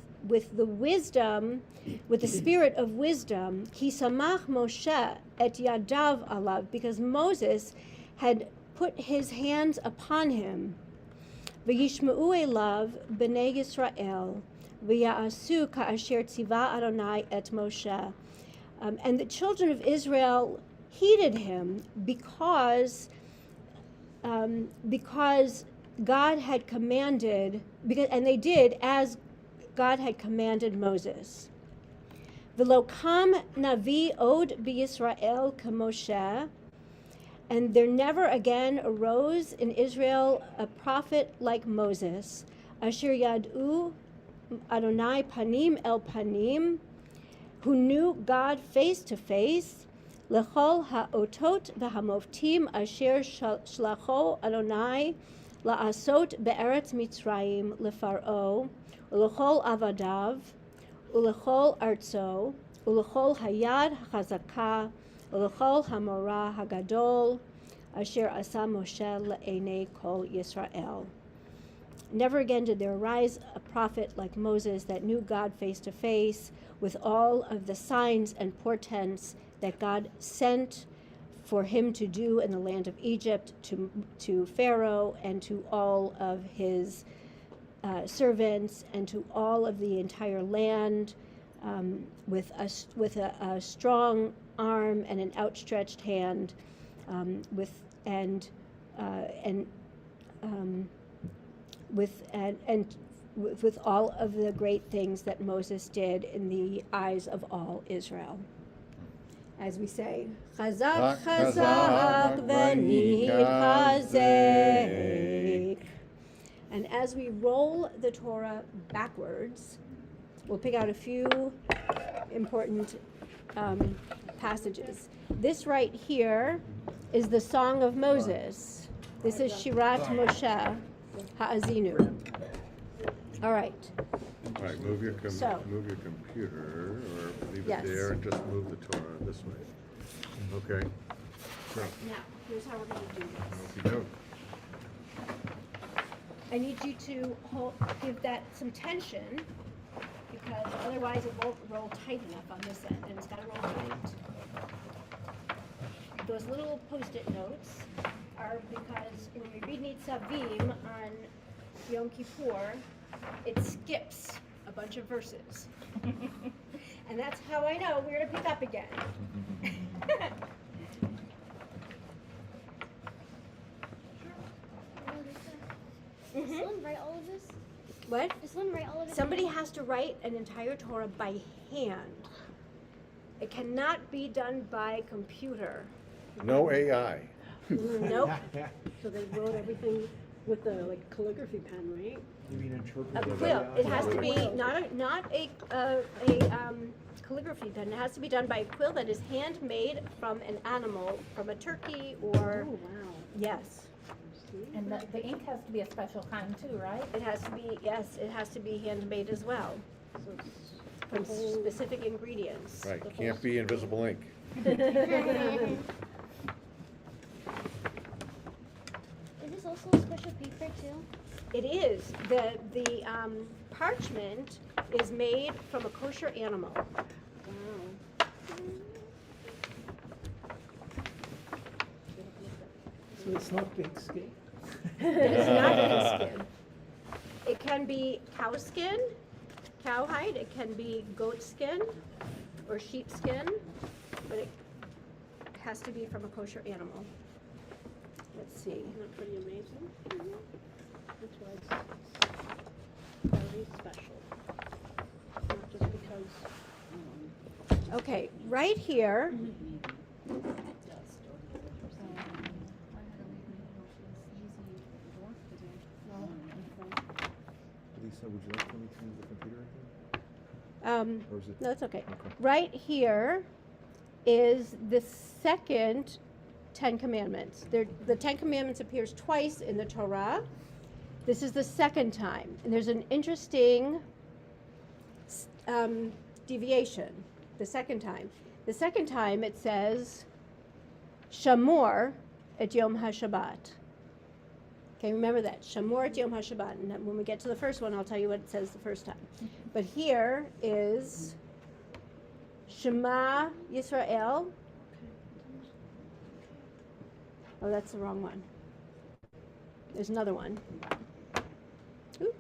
the wisdom, with the spirit of wisdom. Ki samach Moshe et yadav alav, because Moses had put his hands upon him. V'yishma'u elav b'nei Yisrael v'ya'asu ka'asher tziva Adonai et Moshe. And the children of Israel heeded him because God had commanded, and they did as God had commanded Moses. V'lo kam navi od b'Yisrael k'Moshe, and there never again arose in Israel a prophet like Moses, asher yad'u Adonai panim el panim, who knew God face to face, lechol ha'otot v'hamoftim asher shlacho Adonai la'asot be'eretz Mitzrayim leFaro, ulechol avadav, ulechol artzo, ulechol hayad chazaka, ulechol hamorah hagadol, asher asa Moshe le'enei kol Yisrael. Never again did there arise a prophet like Moses that knew God face to face, with all of the signs and portents that God sent for him to do in the land of Egypt to Pharaoh and to all of his servants and to all of the entire land, with a strong arm and an outstretched hand, with all of the great things that Moses did in the eyes of all Israel. As we say, Chazak chazak v'nitchazek. And as we roll the Torah backwards, we'll pick out a few important passages. This right here is the Song of Moses. This is Shirat Moshe Ha'azinu. All right. All right, move your computer, or leave Yes. it there and just move the Torah this way. Okay. So, Now, here's how we're going to do this. okey-doke. I need you to give that some tension, because otherwise it won't roll tight enough on this end, and it's got to roll tight. Those little Post-it notes are because when we read Nitzavim on Yom Kippur, it skips a bunch of verses. And that's how I know where to pick up again. Does someone write all of this? What? Does someone write all of it? Somebody has to write an entire Torah by hand. It cannot be done by computer. No AI. Nope. So they wrote everything with the calligraphy pen, right? You mean A interpreted? quill. It has to be not a calligraphy pen. It has to be done by a quill that is handmade from an animal, from a turkey or Oh, wow. yes. See? And the ink has to be a special kind too, right? It has to be it has to be handmade as well So it's from the whole- specific ingredients. Right, can't be invisible ink. Is this also a special paper too? It is. The parchment is made from a kosher animal. Wow. So it's not pig skin? It is not pig skin. It can be cow skin, cowhide, it can be goat skin or sheep skin, but it has to be from a kosher animal. Let's see. Isn't that pretty amazing? That's why it's very special. Not just because. Okay, right here, Lisa, would you like me to use the computer no, or is it? it's okay. Okay. Right here is the second Ten Commandments. The Ten Commandments appears twice in the Torah. This is the second time, and there's an interesting deviation. The second time. The second time it says, Shamor et Yom HaShabbat. Okay, remember that. Shamor et Yom HaShabbat. And then when we get to the first one, I'll tell you what it says the first time. But here is Shema Yisrael. Oh, that's the wrong one. There's another one. Ooh.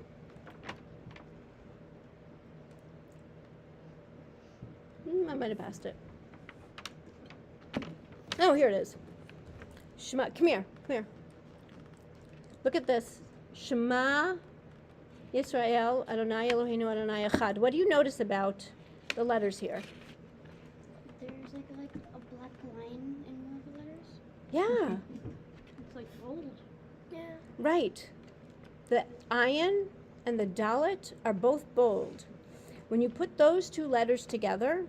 I might have passed it. Oh, here it is. Shema, come here. Look at this. Shema Yisrael Adonai Eloheinu Adonai Echad. What do you notice about the letters here? There's like a black line in one of the letters. Yeah, It's like gold. Yeah. right. The ayin and the dalet are both bold. When you put those two letters together,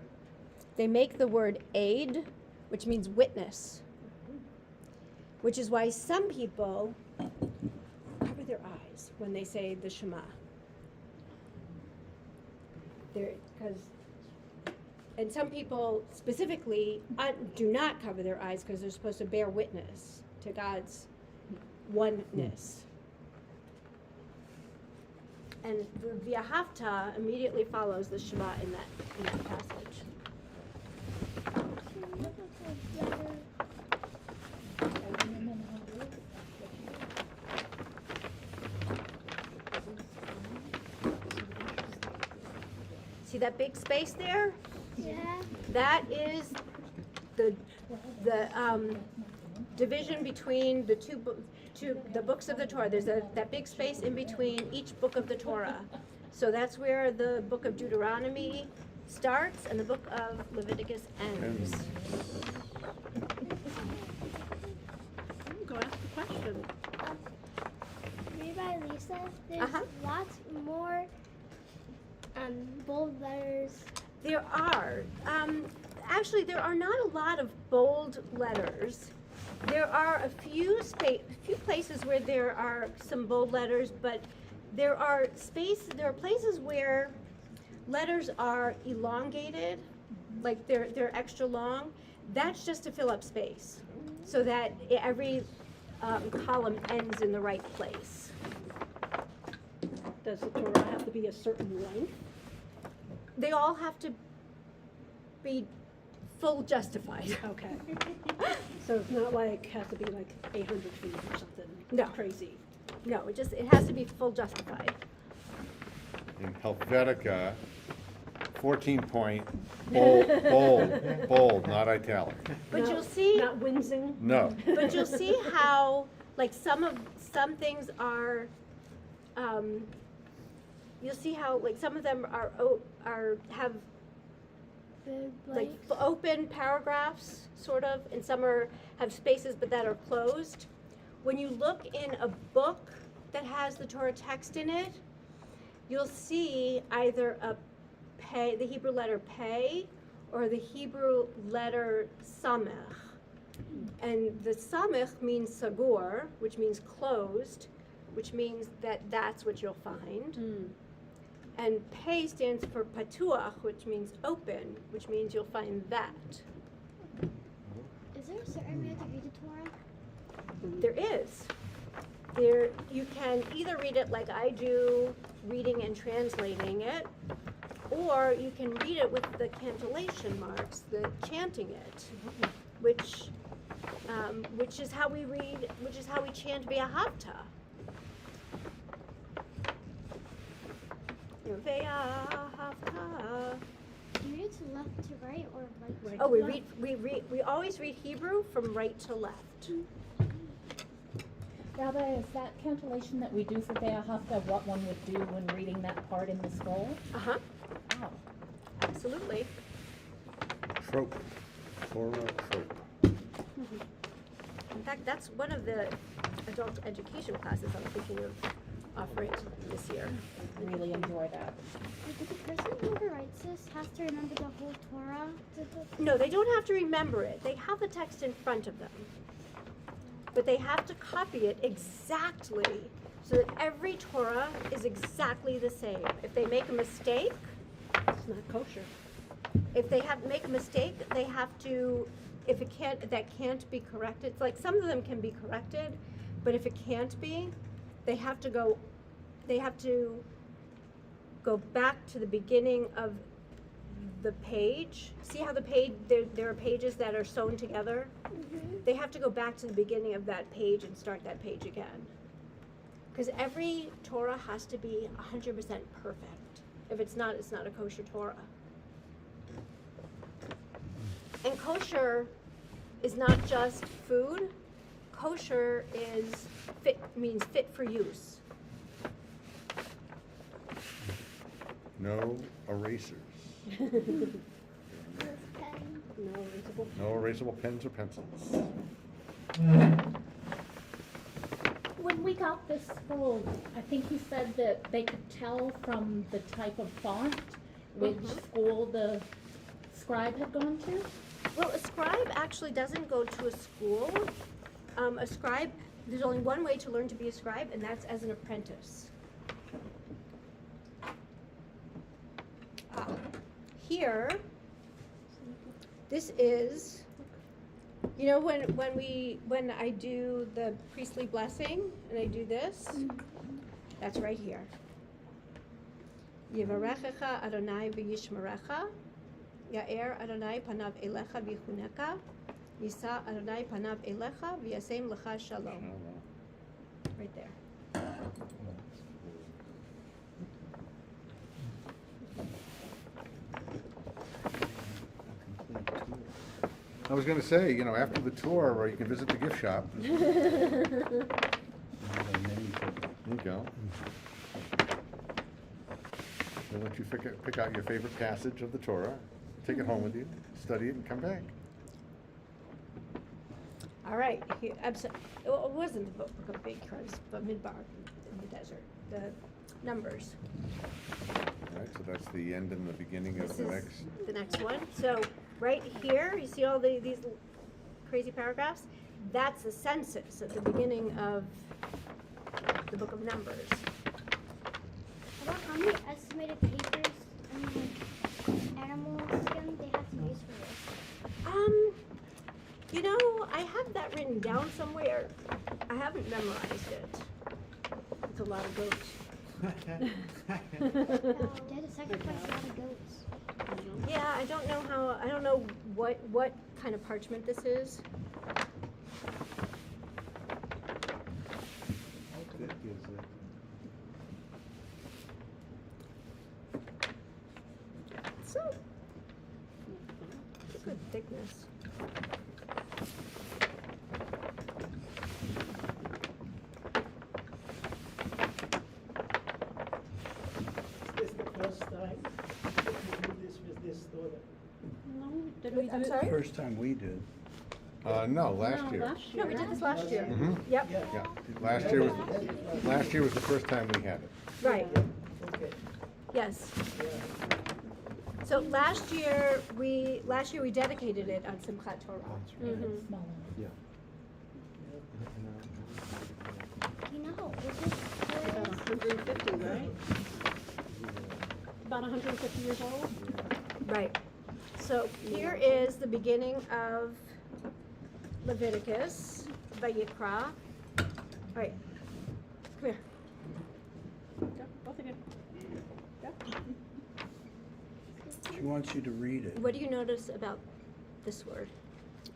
they make the word aid, which means witness. Which is why some people cover their eyes when they say the Shema. And some people specifically do not cover their eyes because they're supposed to bear witness to God's oneness. And the V'ahavta immediately follows the Shema in that passage. See that big space there? Yeah. That is the division between the the books of the Torah. There's that big space in between each book of the Torah. So that's where the book of Deuteronomy starts and the book of Leviticus ends. Go ask the question. Read by Lisa. There's Uh-huh. lots more bold letters. There are. Actually, there are not a lot of bold letters. There are a few places where there are some bold letters, but there are places where letters are elongated, like they're extra long. That's just to fill up space, so that every column ends in the right place. Does the Torah have to be a certain length? They all have to be full justified. Okay. So it's not like, has to be like 800 feet or something No. crazy. No, it has to be full justified. In Helvetica, 14-point, bold, not italic. But Not- you'll see, Not wincing? No. but you'll see how, like, some things are, you'll see how, like, some of them have Big like blanks. open paragraphs, sort of, and some have spaces but that are closed. When you look in a book that has the Torah text in it, you'll see either the Hebrew letter pei, or the Hebrew letter samech. And the samech means sagur, which means closed, which means that's what you'll find. And pei stands for patuach, which means open, which means you'll find that. Is there a certain way to read the Torah? There is. There, you can either read it like I do, reading and translating it, or you can read it with the cantillation marks, the chanting it, which is how we read, which is how we chant Ve'ahavta. Ve'ahavta. Do you read to left to right or right to Oh, left? we always read Hebrew from right to left. Rabbi, is that cantillation that we do for Ve'ahavta what one would do when reading that part in the scroll? Uh-huh, Oh. absolutely. Trope. Torah trope. In fact, that's one of the adult education classes I'm thinking of offering this year. Really enjoy that. Did the person who writes this has to remember the whole Torah? No, they don't have to remember it. They have the text in front of them. But they have to copy it exactly so that every Torah is exactly the same. If they make a mistake, It's not kosher. if they make a mistake, they have to, if it can't, that can't be corrected. It's like some of them can be corrected, but if it can't be, they have to go back to the beginning of the page. See how the page, there are pages that are sewn together? They have to go back to the beginning of that page and start that page again. Because every Torah has to be 100% perfect. If it's not a kosher Torah. And kosher is not just food. Kosher means fit for use. No erasers. No erasable. No erasable pens or pencils. When we got this scroll, I think you said that they could tell from the type of font which school the scribe had gone to? Well, a scribe actually doesn't go to a school. A scribe, there's only one way to learn to be a scribe, and that's as an apprentice. Here, this is, you know, when I do the priestly blessing and I do this, that's right here. Yivarechecha Adonai v'yishmerecha, Ya'er Adonai panav elecha v'chuneka, Yisa Adonai panav elecha v'yasem lecha shalom. Right there. I was gonna say, you know, after the tour, or you can visit the gift shop. There you go. They'll let you pick out your favorite passage of the Torah, take it home with you, study it, and come back. All right, here, well, it wasn't the book of Big Cruz, but Midbar in the desert, the Numbers. All right, so that's the end and the beginning of This the is next. the next one. So right here, you see all these crazy paragraphs? That's the census at the beginning of the book of Numbers. About how many estimated papers and like animal skin they have to use for this? You know, I have that written down somewhere. I haven't memorized it. It's a lot of goats. They had to sacrifice a lot of goats. Yeah, I don't know what kind of parchment this is. So, it's a good thickness. Is this the first time that you do this with this daughter? No, did we do I'm it? sorry? First time we did. No, last year. Last No, year. we did this last year. Mhm. Yep, Yeah, last year was the first time we had it. right, Okay. yes. So last year we dedicated it on Simchat Torah. Mhm. Smaller. Yeah. You know, is this About 150, right? About 150 years old? Right. So here is the beginning of Leviticus, Vayikra. All right. Come here. Go, both of you. Go. She wants you to read it. What do you notice about this word?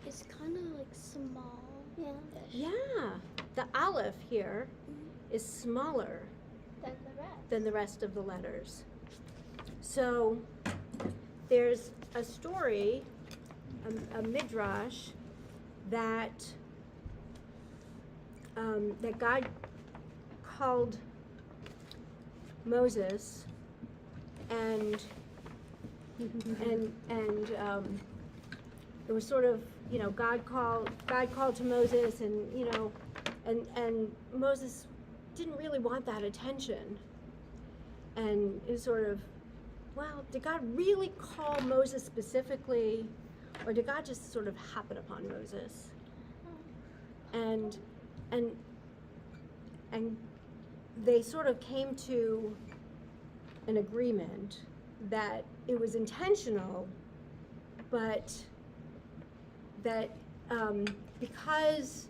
It's kind of like small. Yeah. Yeah, the aleph here is smaller Than the rest. than the rest of the letters. So there's a story, a midrash, that that God called Moses, and it was sort of, you know, God called to Moses, and you know, and Moses didn't really want that attention, and it was sort of, well, did God really call Moses specifically, or did God just sort of happen upon Moses? And they sort of came to an agreement that it was intentional, but that because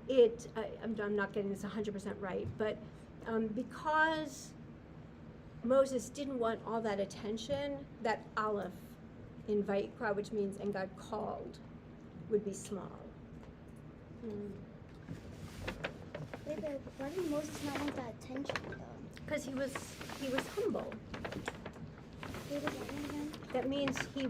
I'm not getting this 100% right, but because Moses didn't want all that attention, that aleph in Vayikra, which means and God called, would be small. Wait, but why did Moses not want that attention though? Because he was humble. What does that mean again? That means he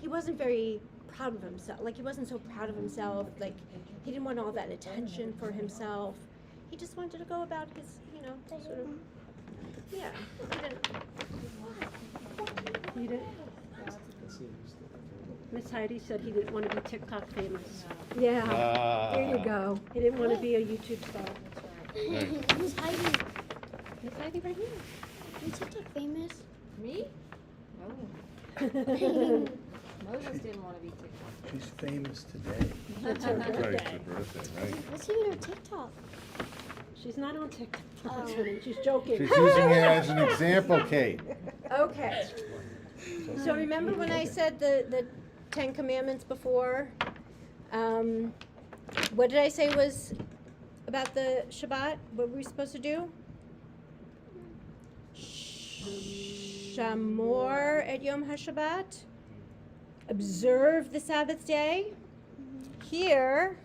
wasn't very proud of himself. Like, he wasn't so proud of himself. Like, he didn't want all that attention for himself. He just wanted to go about his, you know, sort of, yeah. You didn't. Miss Heidi said he didn't want to be TikTok famous. Yeah, there you go. He didn't want to be a YouTube star. Who's Heidi? Miss Heidi right here. You TikTok famous? Me? No. Moses didn't want to be TikTok. She's famous today. It's her Right, birthday. it's her birthday, right? What's even her TikTok? She's not on TikTok. Oh. She's joking. She's using it as an example, Kate. Okay. So remember when I said the 10 Commandments before? What did I say was about the Shabbat? What were we supposed to do? Shamor et Yom HaShabbat. Observe the Sabbath day. Here,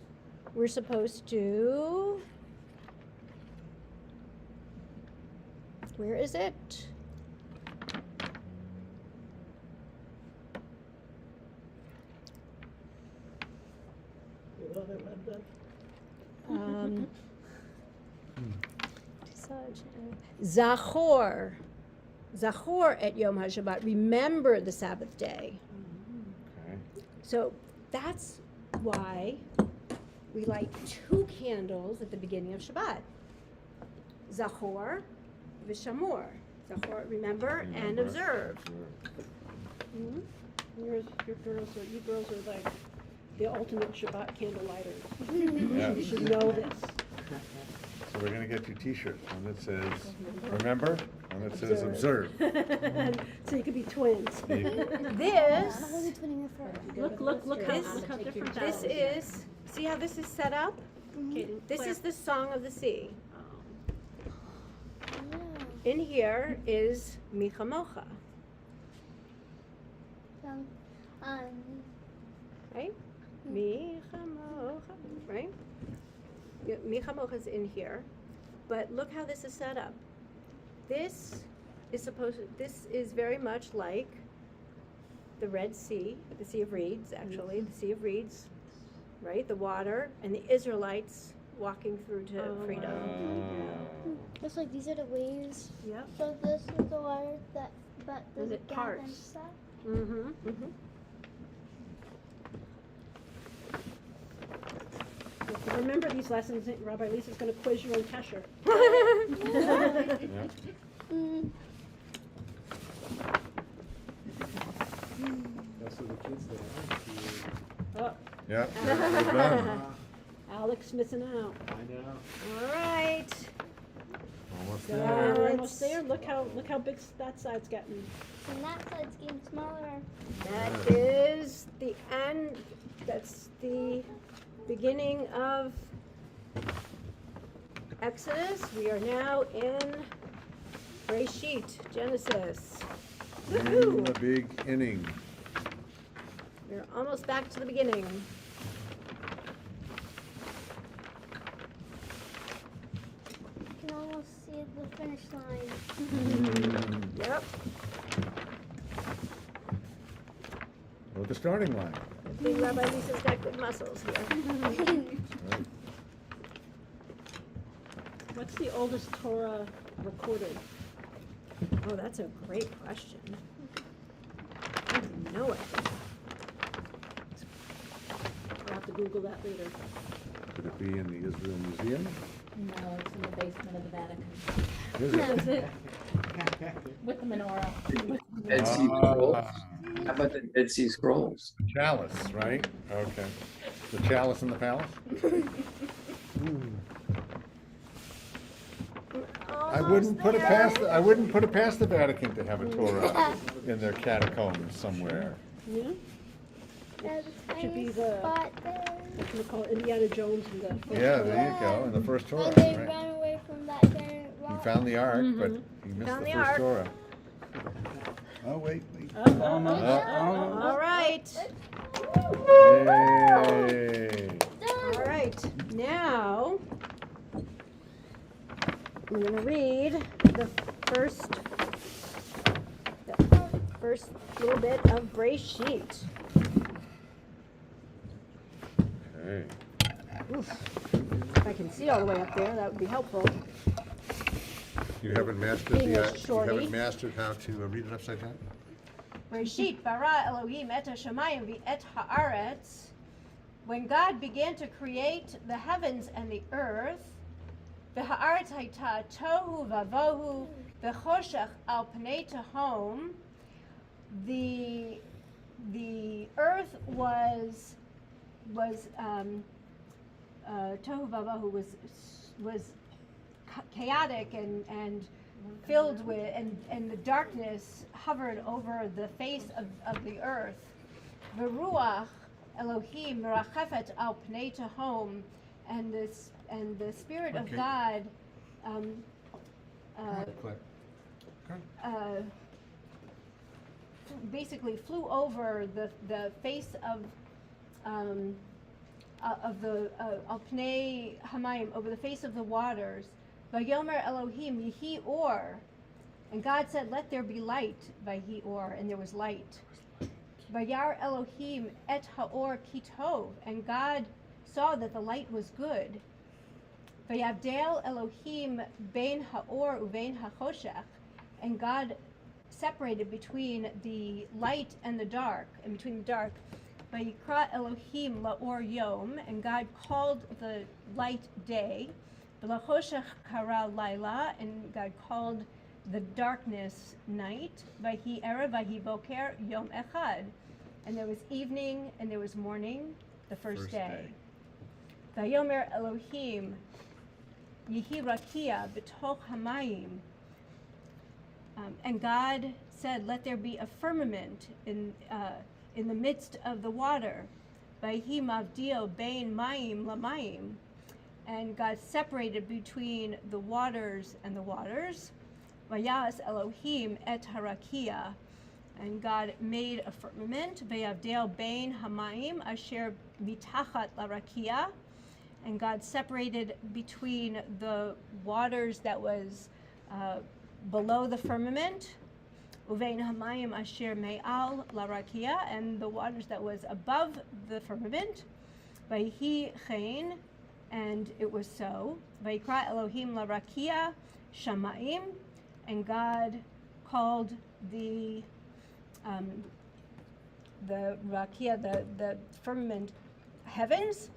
we're supposed to... Where is it? Zachor et Yom HaShabbat. Remember the Sabbath day. Okay. So that's why we light 2 candles at the beginning of Shabbat. Zachor v'shamor. Zachor, remember, and observe. Mhm. You girls are like the ultimate Shabbat candle lighters. Yeah. You should know this. So we're gonna get you T-shirts, one that says, remember, one that says, observe. So you could be twins. I This, wasn't twinning her first. Look how different that this is, see how this is set up? Okay, This Claire. is the Song of the Sea. Oh. Yeah. In here is Michamocha, right? Michamocha, right? Yeah, Michamocha is in here, but look how this is set up. This is very much like the Red Sea, the Sea of Reeds, actually, the Sea of Reeds, right? The water, and the Israelites walking through to freedom. It's like these are the waves. Yep. So this is the water but And there's a it gap parts. inside. Mm-hmm, mm-hmm. Remember these lessons, Rabbi Lisa's going to quiz you on Kesher. Mm. That's what the kids there. Oh, Yeah, we're done. Alex missing out. I know. All right. Almost We're there. almost there. Look how big that side's getting. And that side's getting smaller. That is the end, that's the beginning of Exodus, we are now in Bereshit, Genesis. In Woohoo! the big inning. We're almost back to the beginning. You can almost see the finish line. Yep. Or the starting line. I think Rabbi Lisa's got good muscles here. Right. What's the oldest Torah recorded? Oh, that's a great question. I have no idea. I'll have to Google that later. Could it be in the Israel Museum? No, it's in the basement of the Vatican Is it? That's it. with the menorah. Dead Sea Scrolls. How about the Dead Sea Scrolls? Chalice, right? Okay. The chalice in the palace? I wouldn't put it past the Vatican to have a Torah in their catacombs somewhere. Yeah? There's a Should be tiny the- spot there. What can we call it? Indiana Jones and the. Yeah, there you go, in the first Torah, And they right? ran away from that giant He rock. found the ark, but he missed Found the the first ark. Torah. Oh, wait. All right. Yay! All right. Now, I'm going to read the first little bit of Bereshit. Okay. If I can see all the way up there, that would be helpful. You haven't mastered Being a you shorty. haven't mastered how to read it upside down? Bereshit bara Elohim et hashamayim v'et haaretz. When God began to create the heavens and the earth, v'haaretz hayta tohu vavohu v'choshech al pnei tehom. The earth was tohu vavohu was chaotic and filled with, and the darkness hovered over the face of the earth. V'ruach Elohim merachefet al pnei tehom, and the Spirit of Okay. God Click. basically flew over the face of the al pnei hamayim, over the face of the waters. Vayomer Elohim yihi or, and God said, "Let there be light." Vayi or, and there was light. Vayar Elohim et haor ki tov, and God saw that the light was good. Vayavdel Elohim bein haor uvein hachoshech, and God separated between the light and the dark, and between the dark. Vayikra Elohim laor yom, and God called the light day. V'lachoshech kara laila, and God called the darkness night. Vahi erev vahi boker yom echad, and there was evening and there was morning, the first day. Vayomer Elohim yihi rakia b'toch hamayim, and God said, "Let there be a firmament in the midst of the water." Vahi mavdil bein mayim lamayim, and God separated between the waters and the waters. Vayas Elohim et harakia, and God made a firmament. Vayavdel bein hamayim asher mitachat larakia, and God separated between the waters that was below the firmament. Uvein hamayim asher me'al larakia, and the waters that was above the firmament. Vayhi chen, and it was so. Vayikra Elohim larakia shamayim, and God called the rakia, the firmament, heavens.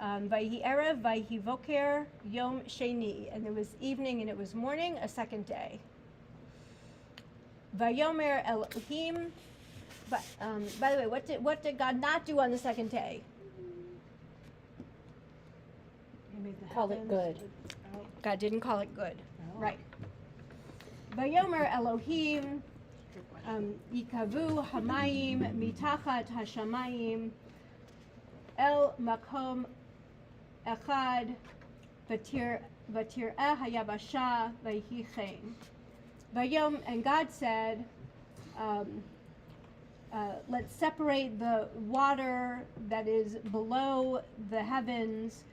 Vayhi erev, vayhi voker, yom sheni, and there was evening and it was morning, a second day. Vayomer Elohim. But by the way, what did God not do on the second day? He made the Call it heavens. good. God didn't call it good. Oh. Right. Vayomer Elohim yikavu hamayim mitachat hashamayim el makom echad Vatir hayabasha vayhi chen. Vayom, and God said, let's separate the water that is below the heavens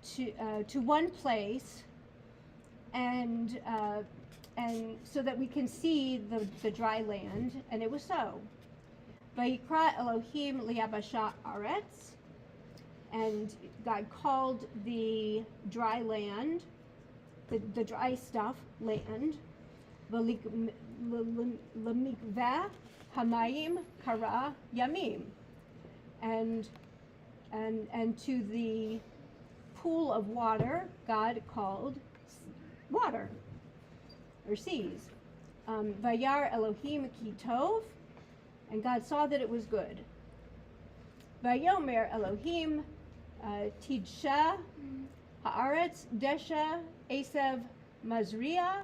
to one place, and so that we can see the dry land. And it was so. Vayikra Elohim liyabasha aretz, and God called the dry land, the dry stuff, land, Lamikveh hamayim kara yamim, and to the pool of water God called water, or seas. Vayar Elohim ki tov, and God saw that it was good. Vayomer Elohim tidsha haaretz desha esav mazria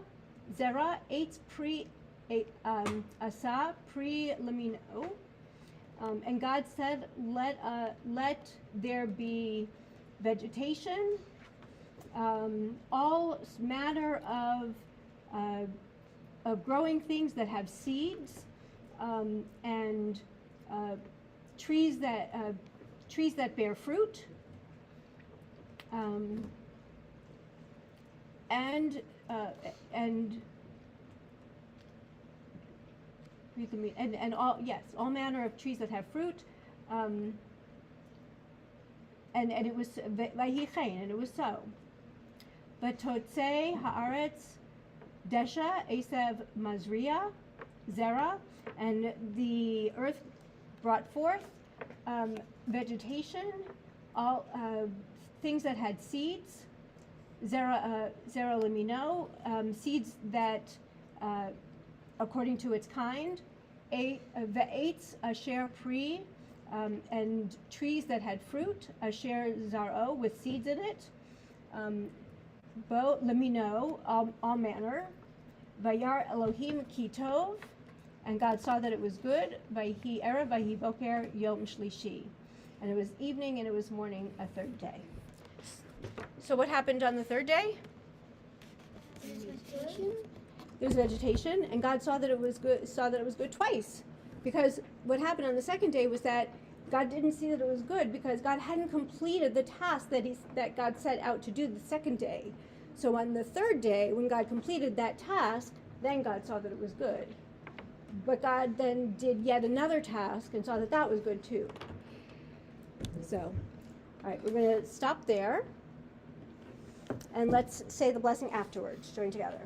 zera eitz pri asa pri lamino. And God said, let there be vegetation, all manner of growing things that have seeds, and trees that bear fruit, and all manner of trees that have fruit, and it was vayichein, and it was so. Vatotzei haaretz desha esav mazria zera, and the earth brought forth vegetation, all things that had seeds, zera lamino, seeds that according to its kind, ve'etz asher pri, and trees that had fruit, asher zaro, with seeds in it, bo lamino, all manner, vayar Elohim ki tov, and God saw that it was good, vayhi erev vayhi boker yom shlishi, and it was evening and it was morning, a third day. So what happened on the third day? There's vegetation, and God saw that it was good twice, because what happened on the second day was that God didn't see that it was good because God hadn't completed the task that God set out to do the second day. So on the third day, when God completed that task, then God saw that it was good. But God then did yet another task and saw that that was good too. So, all right, we're going to stop there, and let's say the blessing afterwards. Join together.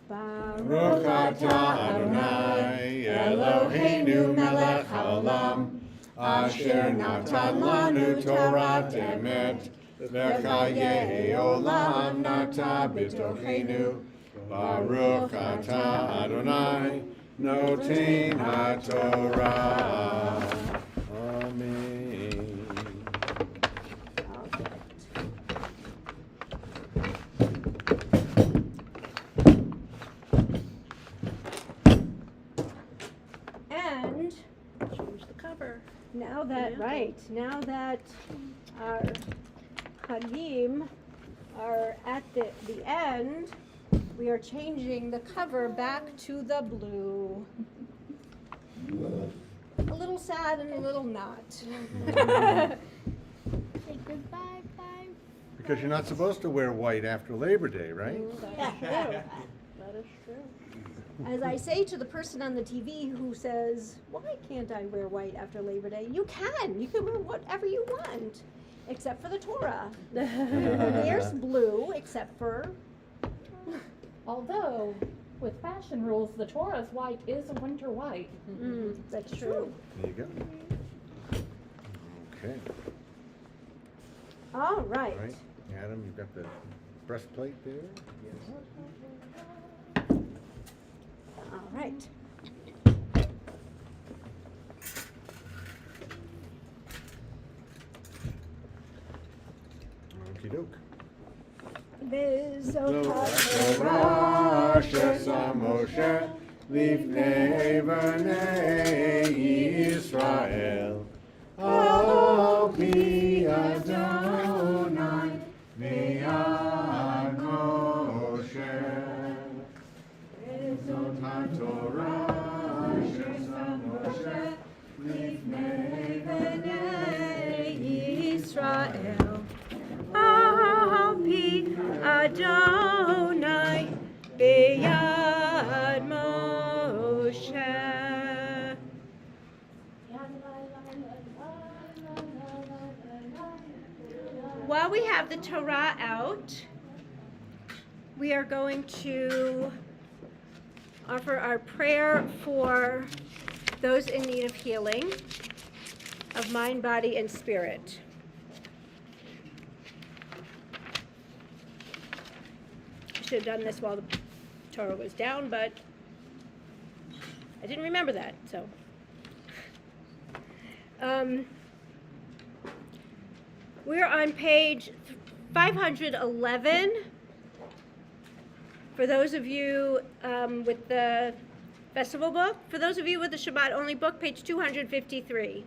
Baruch atah Adonai Eloheinu melech haolam, asher natan lanu Torat emet, v'chayei olam nata b'tochenu. Baruch atah Adonai noten haTorah. Amen. And Change the cover. now that our Chagim are at the end, we are changing the cover back to the blue. A little sad and a little not. Say goodbye, bye. Because you're not supposed to wear white after Labor Day, right? That is true. As I say to the person on the TV who says, "Why can't I wear white after Labor Day?" You can. You can wear whatever you want, except for the Torah. There's blue, except for. Although, with fashion rules, the Torah's white is a winter white. That's true. There you go. Okay. All All right. right. Adam, you've got the breastplate there? Yes. All right. Okey-doke. Torah Shesa Moshe Lifnei Bnei Yisrael Al Pi Adonai Zotan Torah, Shesam Moshe, Lifnei Bnei Yisrael. Al pi Adonai biyad Moshe. While we have the Torah out, we are going to offer our prayer for those in need of healing of mind, body, and spirit. I should have done this while the Torah was down, but I didn't remember that, so. We're on page 511. For those of you with the festival book, for those of you with the Shabbat only book, page 253.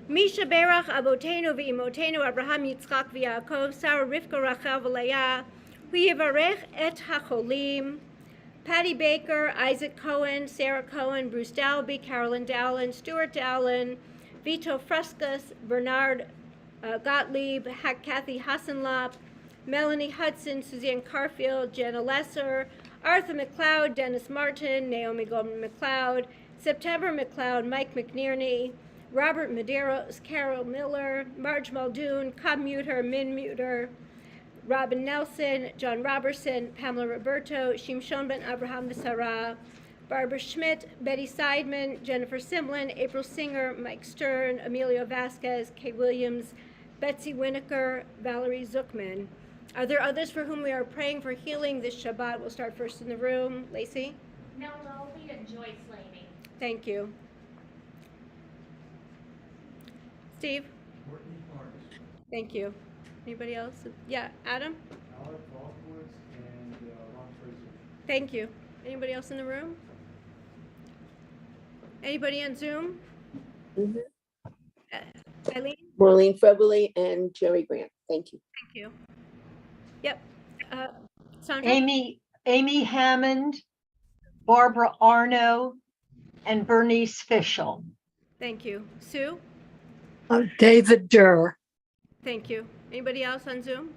Misha Berach Abotenu v'Imotenu Abraham Yitzchak v'Yaakov Sarah Rivka Rachel v'Leah Hu Yivarech et HaCholim. Patty Baker, Isaac Cohen, Sarah Cohen, Bruce Dalby, Carolyn Dowland, Stuart Dowland, Vito Frescas, Bernard Gottlieb, Kathy Hassenlop, Melanie Hudson, Suzanne Carfield, Jenna Lesser, Arthur McLeod, Dennis Martin, Naomi Goldman McLeod, September McLeod, Mike McNerney, Robert Medeiros, Carol Miller, Marge Muldoon, Cobb Muter, Min Muter, Robin Nelson, John Robertson, Pamela Roberto, Shimshon Ben Abraham Sarah, Barbara Schmidt, Betty Seidman, Jennifer Simlin, April Singer, Mike Stern, Emilio Vasquez, Kay Williams, Betsy Winokur, Valerie Zuckman. Are there others for whom we are praying for healing this Shabbat? We'll start first in the room. Lacey? No, Lolly and Joyce Laney. Thank you. Steve? Courtney Parks, Thank you. Anybody else? Yeah, Adam? Alec Baldwin, and Ron Fraser. Thank you. Anybody else in the room? Anybody on Zoom? Eileen? Marlene Frebely and Jerry Grant. Thank you. Thank you. Yep. Sandra? Amy Hammond, Barbara Arno, and Bernice Fischel. Thank you. Sue? David Durr. Thank you. Anybody else on Zoom?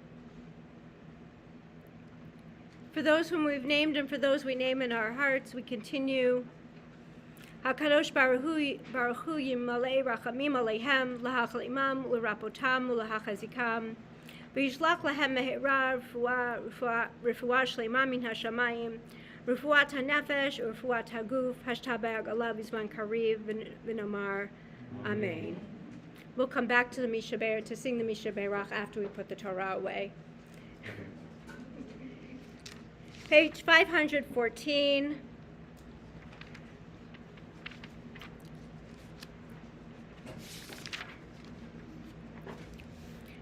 For those whom we've named and for those we name in our hearts, we continue. HaKadosh Baruch Hu Yimalei Rachamim Aleihem Lahachal Imam L'Rapotam L'Hachazikam V'Yishlach Lahem Mehera Refuah Shlema Min HaShamayim Refuat HaNefesh Refuat HaGuf Hashtabag Allah V'Zman Kariv V'Nomar Amen. We'll come back to the Mishaber to sing the Mishaberach after we put the Torah away. Page 514.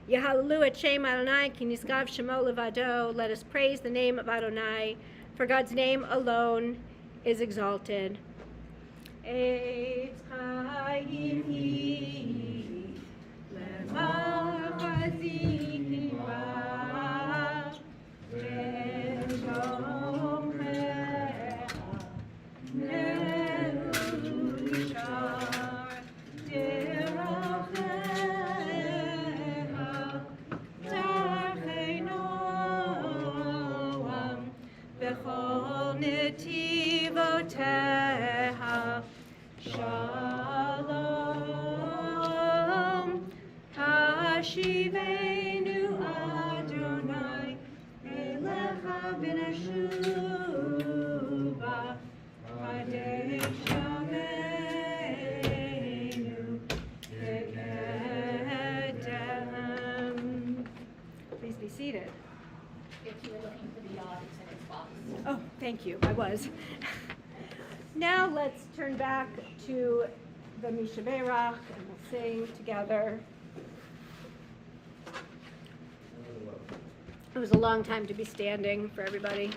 Yahalu et Shem Adonai, ki nisgav shemo levado. Let us praise the name of Adonai, for God's name alone is exalted. Eitz chayim hi, lemar chazik hira, v'shomrecha, ne'ushar, tirachecha, darchei noam, v'chol netivoteha, Shalom, Hashivenu Adonai, Elecha v'neshuva, Kadesh Yameinu, Kedem. Please be seated. If you were looking for the yard, it's in its box. Oh, thank you. I was. Now let's turn back to the Mishaberach and we'll sing together. It was a long time to be standing for everybody.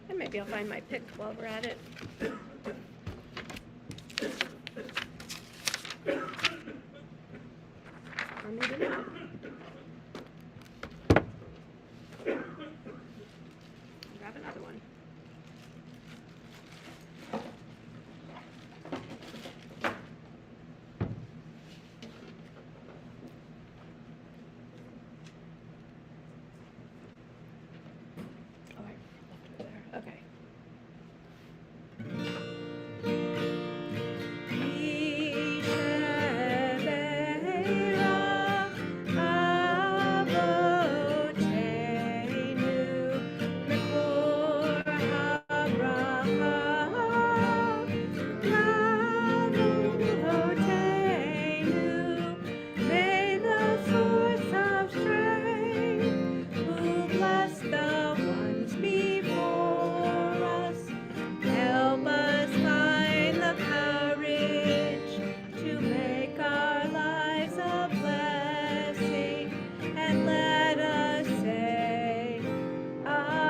And maybe I'll find my pick while we're at it. Or maybe not. Grab another one. Okay. May the source of strength, who bless the ones before us, help us find the courage to make our lives a blessing, and let us say, Amen.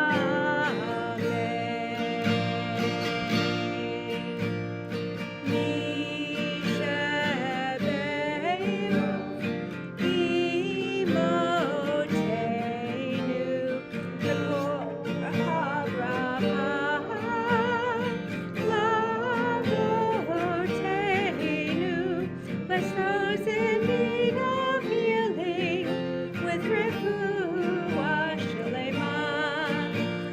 Bless those in need of healing with refuah shalema,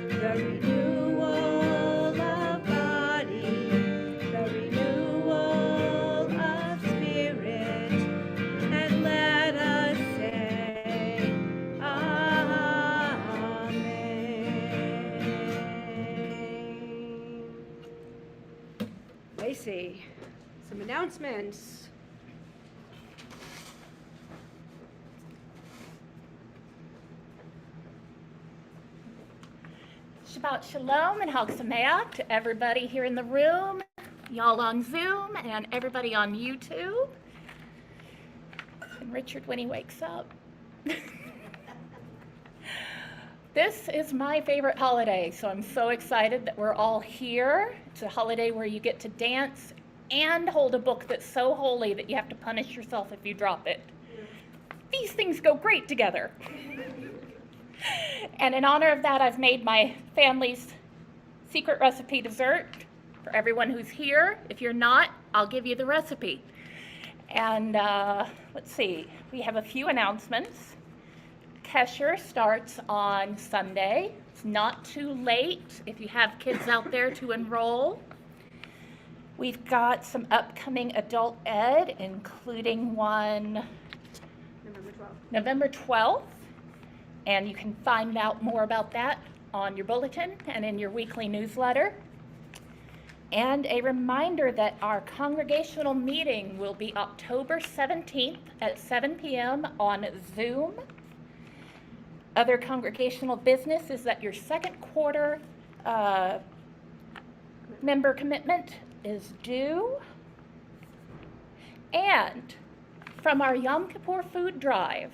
the renewal of body, the renewal of spirit, and let us say, Amen. Lacey, some announcements. Shabbat Shalom and Chag Sameach to everybody here in the room, y'all on Zoom, and everybody on YouTube. And Richard when he wakes up. This is my favorite holiday, so I'm so excited that we're all here. It's a holiday where you get to dance and hold a book that's so holy that you have to punish yourself if you drop it. These things go great together. And in honor of that, I've made my family's secret recipe dessert for everyone who's here. If you're not, I'll give you the recipe. And let's see, we have a few announcements. Kesher starts on Sunday. It's not too late if you have kids out there to enroll. We've got some upcoming adult ed, including one November 12th. And you can find out more about that on your bulletin and in your weekly newsletter. And a reminder that our congregational meeting will be October 17th at 7 p.m. on Zoom. Other congregational business is that your second quarter member commitment is due. And from our Yom Kippur food drive,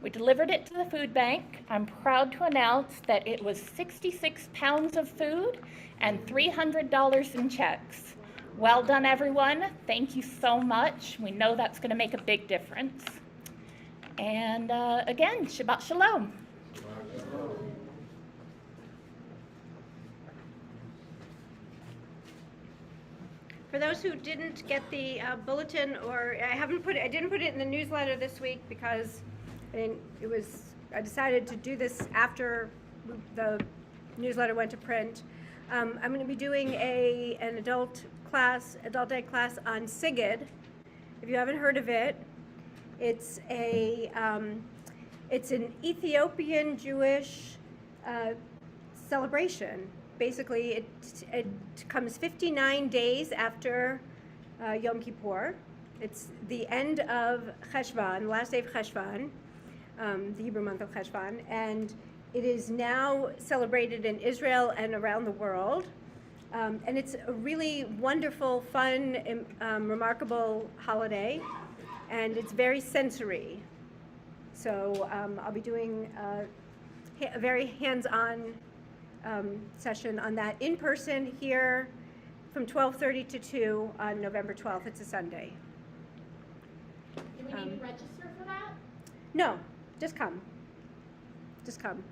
we delivered it to the food bank. I'm proud to announce that it was 66 pounds of food and $300 in checks. Well done, everyone. Thank you so much. We know that's going to make a big difference. And again, Shabbat Shalom. For those who didn't get the bulletin, or I didn't put it in the newsletter this week because I decided to do this after the newsletter went to print. I'm going to be doing an adult ed class on Sigid. If you haven't heard of it, it's an Ethiopian Jewish celebration. Basically, it comes 59 days after Yom Kippur. It's the end of Cheshvan, the last day of Cheshvan, the Hebrew month of Cheshvan, and it is now celebrated in Israel and around the world. And it's a really wonderful, fun, remarkable holiday, and it's very sensory. So I'll be doing a very hands-on session on that in person here from 12:30 to 2 on November 12th. It's a Sunday. Can we Do we need to register for that? No, just come. Just come.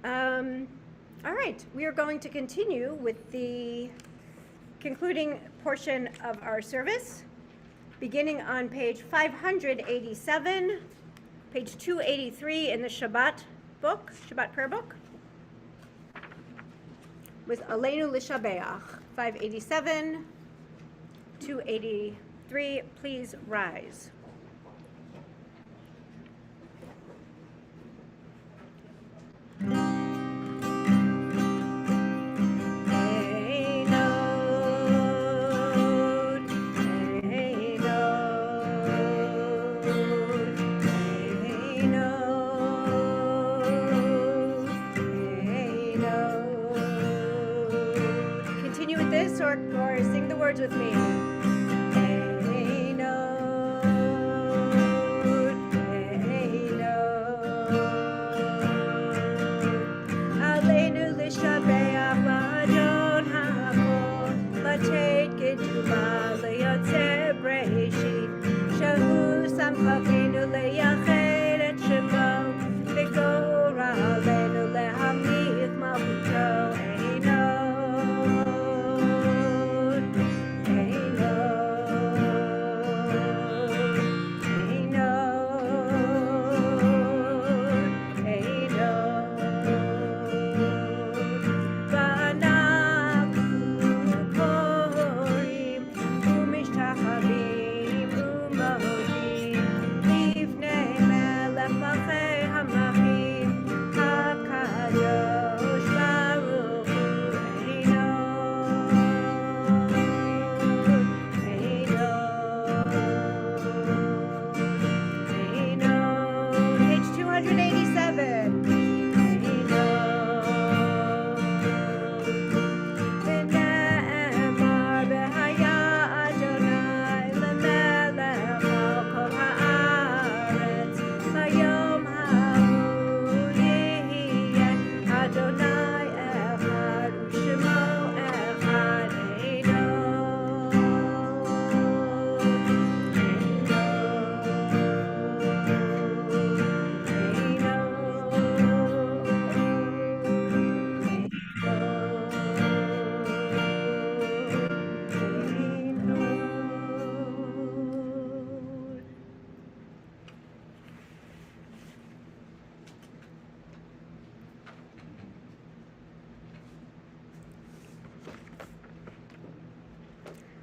All right, we are going to continue with the concluding portion of our service, beginning on page 587, page 283 in the Shabbat book, Shabbat prayer book, with Aleinu L'Shabeach, 587, 283. Please rise. Continue with this or sing the words with me. Aleinu l'shabeach la'adon ha'akol, lateit keduma le'yotzer breshit, shehu samchachenu le'yached et shemo, v'gora aleinu le'hamlich malchuto.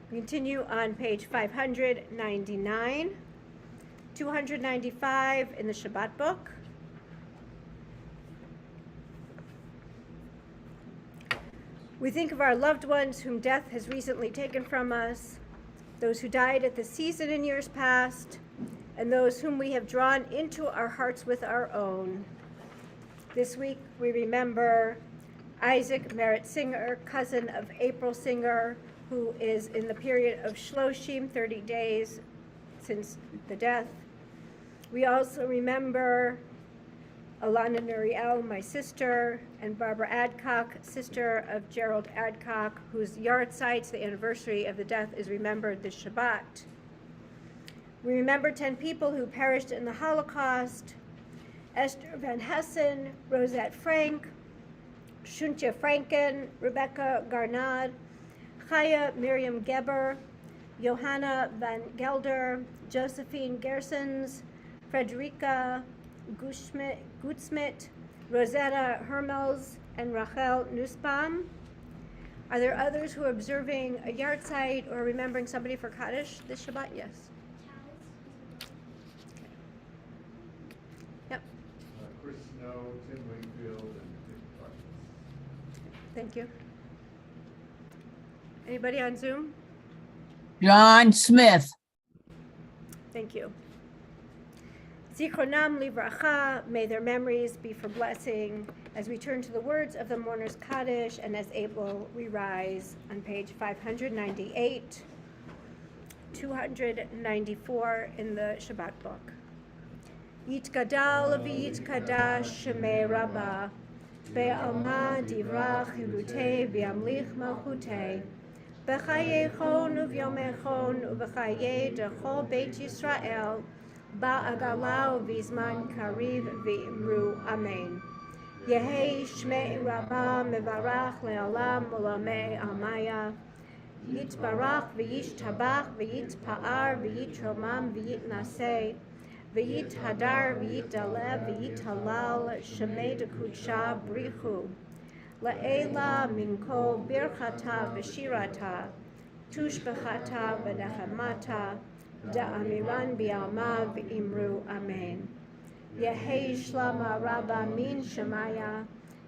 Continue on page 599, 295 in the Shabbat book. We think of our loved ones whom death has recently taken from us, those who died at the season in years past, and those whom we have drawn into our hearts with our own. This week we remember Isaac Merritt Singer, cousin of April Singer, who is in the period of Shloshim, 30 days since the death. We also remember Alana Nuriel, my sister, and Barbara Adcock, sister of Gerald Adcock, whose yahrzeit, the anniversary of the death, is remembered this Shabbat. We remember 10 people who perished in the Holocaust: Esther Van Hessen, Rosette Frank, Shuntje Franken, Rebecca Garnad, Chaya Miriam Geber, Johanna Van Gelder, Josephine Gersons, Frederica Gutsmit, Rosetta Hermels, and Rachel Nussbaum. Are there others who are observing a yahrzeit or remembering somebody for Kaddish this Shabbat? Yes. Yep. Chris Snow, Tim Wingfield, and Dick Parsons. Thank you. Anybody on Zoom? John Smith. Thank you. Zichronam livracha, may their memories be for blessing. As we turn to the words of the mourner's Kaddish, and as able, we rise on page 598, 294 in the Shabbat book. Yitgadal v'yitkadash shemei Rabbah, be'alma divrach yirutei v'yamlich malchutei, בחייכון וביומכון ובחיי דכל בית ישראל, בעגלה ובזמן קריב ואמרו אמן. יהי שמי רבה מברך לעולם עולמי עמיה. יתברך וישתבח ויתפאר ויתרומם ויתנשא ויתהדר ויתעלה ויתהלל שמי דקודשה בריחו. לעילה מן כל ברכתה ושירתה, תושבחתה ונחמתה, דאמירן ביעלמה ואמרו אמן. יהי שלמה רבה מן שמיה,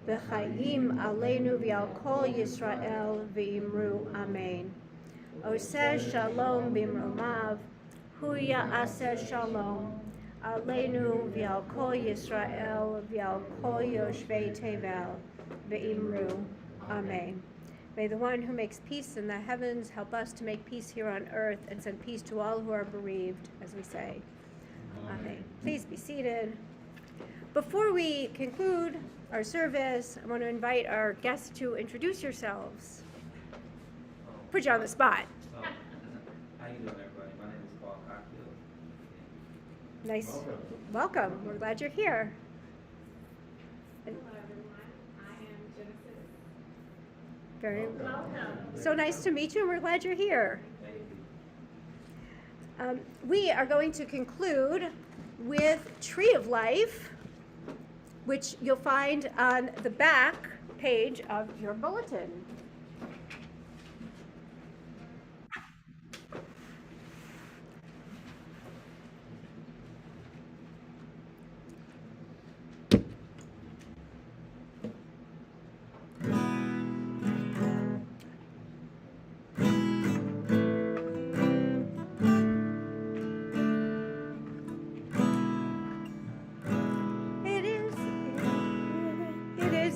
וחיים עלינו ועל כל ישראל ואמרו אמן. עושה שלום במרומיו, הוא יעשה שלום עלינו ועל כל ישראל ועל כל יושבי תבל ואמרו amen. May the one who makes peace in the heavens help us to make peace here on earth and send peace to all who are bereaved, as we say. Amen. Please be seated. Before we conclude our service, I want to invite our guests to introduce yourselves. Put you on the spot. How you doing, everybody? My name is Paul Cockfield. Nice. Welcome. We're glad you're here. And very so nice to meet you, and we're glad you're here. We are going to conclude with Tree of Life, which you'll find on the back page of your bulletin.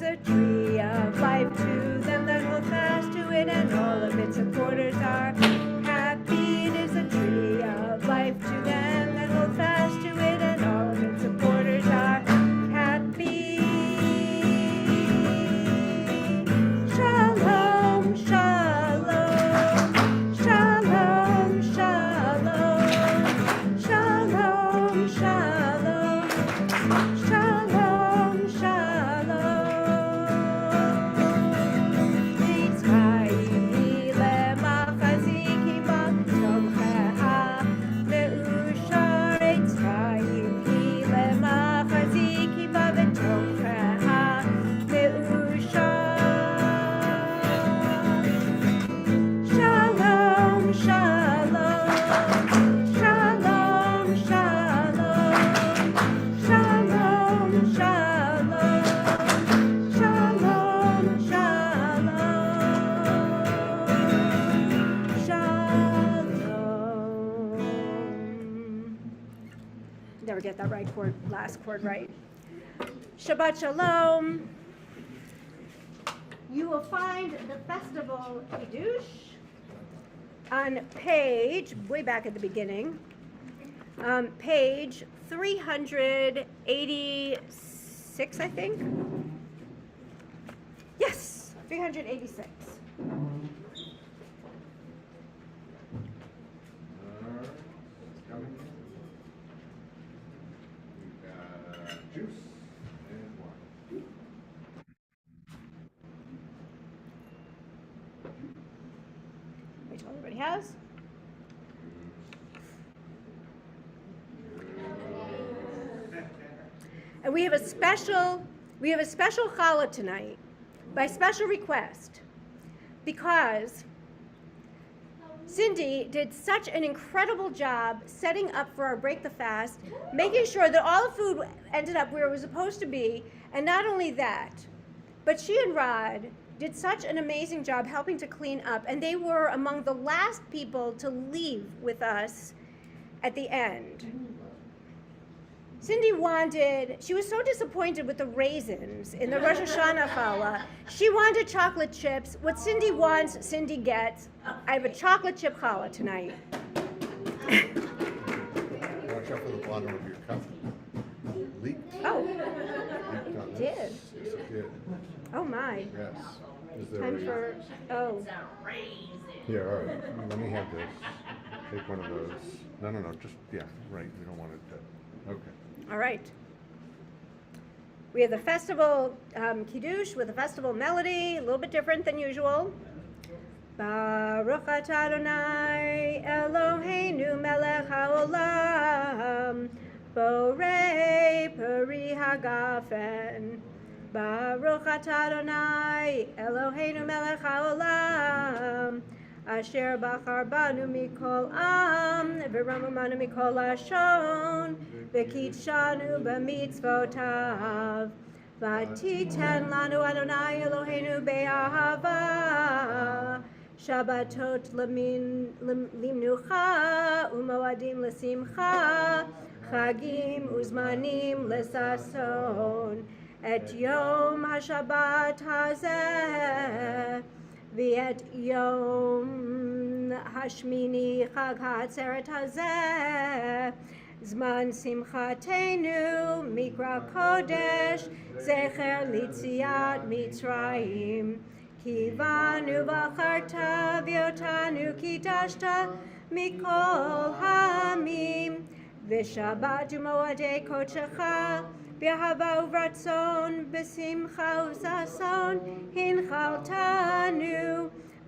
A tree of life to them that hold fast to it, and all of its supporters are happy. It is a tree of life to them that hold fast to it, and all of its supporters are happy. Shalom, shalom, shalom, shalom, shalom, shalom, shalom, shalom. Never get that right chord, last chord right. Shabbat Shalom. You will find the festival Kiddush on page, way back at the beginning, page 386, I think. Yes, 386. Juice and wine. Wait till everybody has. And we have a special challah tonight by special request because Cindy did such an incredible job setting up for our Break the Fast, making sure that all the food ended up where it was supposed to be. And not only that, but she and Rod did such an amazing job helping to clean up. And they were among the last people to leave with us at the end. Cindy she was so disappointed with the raisins in the Rosh Hashanah challah. She wanted chocolate chips. What Cindy wants, Cindy gets. I have a chocolate chip challah tonight. Watch out for the bottom of your cup. Leaked. Oh, Leaked on it this. did. Yes, it did. Oh my. Yes. Is there Time a- for, oh. Here, all right, let me have this. Take one of those. No, just, yeah, right, we don't want it to, okay. All right. We have the festival kiddush with the festival melody, a little bit different than usual. Baruch atah Adonai Eloheinu melech haolam borei peri hagafen. Baruch atah Adonai Eloheinu melech haolam asher bachar banu mikol am v'ramamanu mikol lashon v'kidshanu b'mitzvotav. V'titen lanu Adonai Eloheinu be'ahava Shabbatot limnucha u'moadim l'simcha chagim uzmanim l'sason et yom haShabbat hazeh v'et yom hashmini chag ha'atzeret hazeh Zman simchatenu mikra kodesh zecher litziat mitzrayim kivanu v'acharta v'yotanu kidashta mikol hamim v'shabbat u'moadei kodshecha v'ahava uvratzon b'simcha u'sason hinchaltanu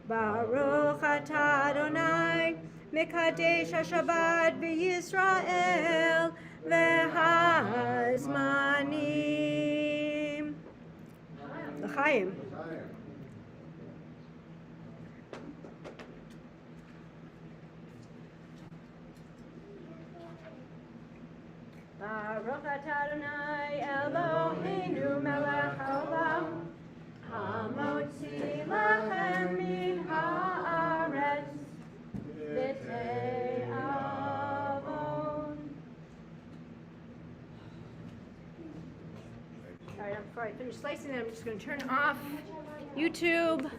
Baruch atah Adonai Mekadesh HaShabbat v'Yisrael v'hazmanim. L'chaim. Baruch atah Adonai Eloheinu melech haolam hamotzi lachem min haaretz B'tei avon. All right, before I finish slicing it, I'm just going to turn off YouTube.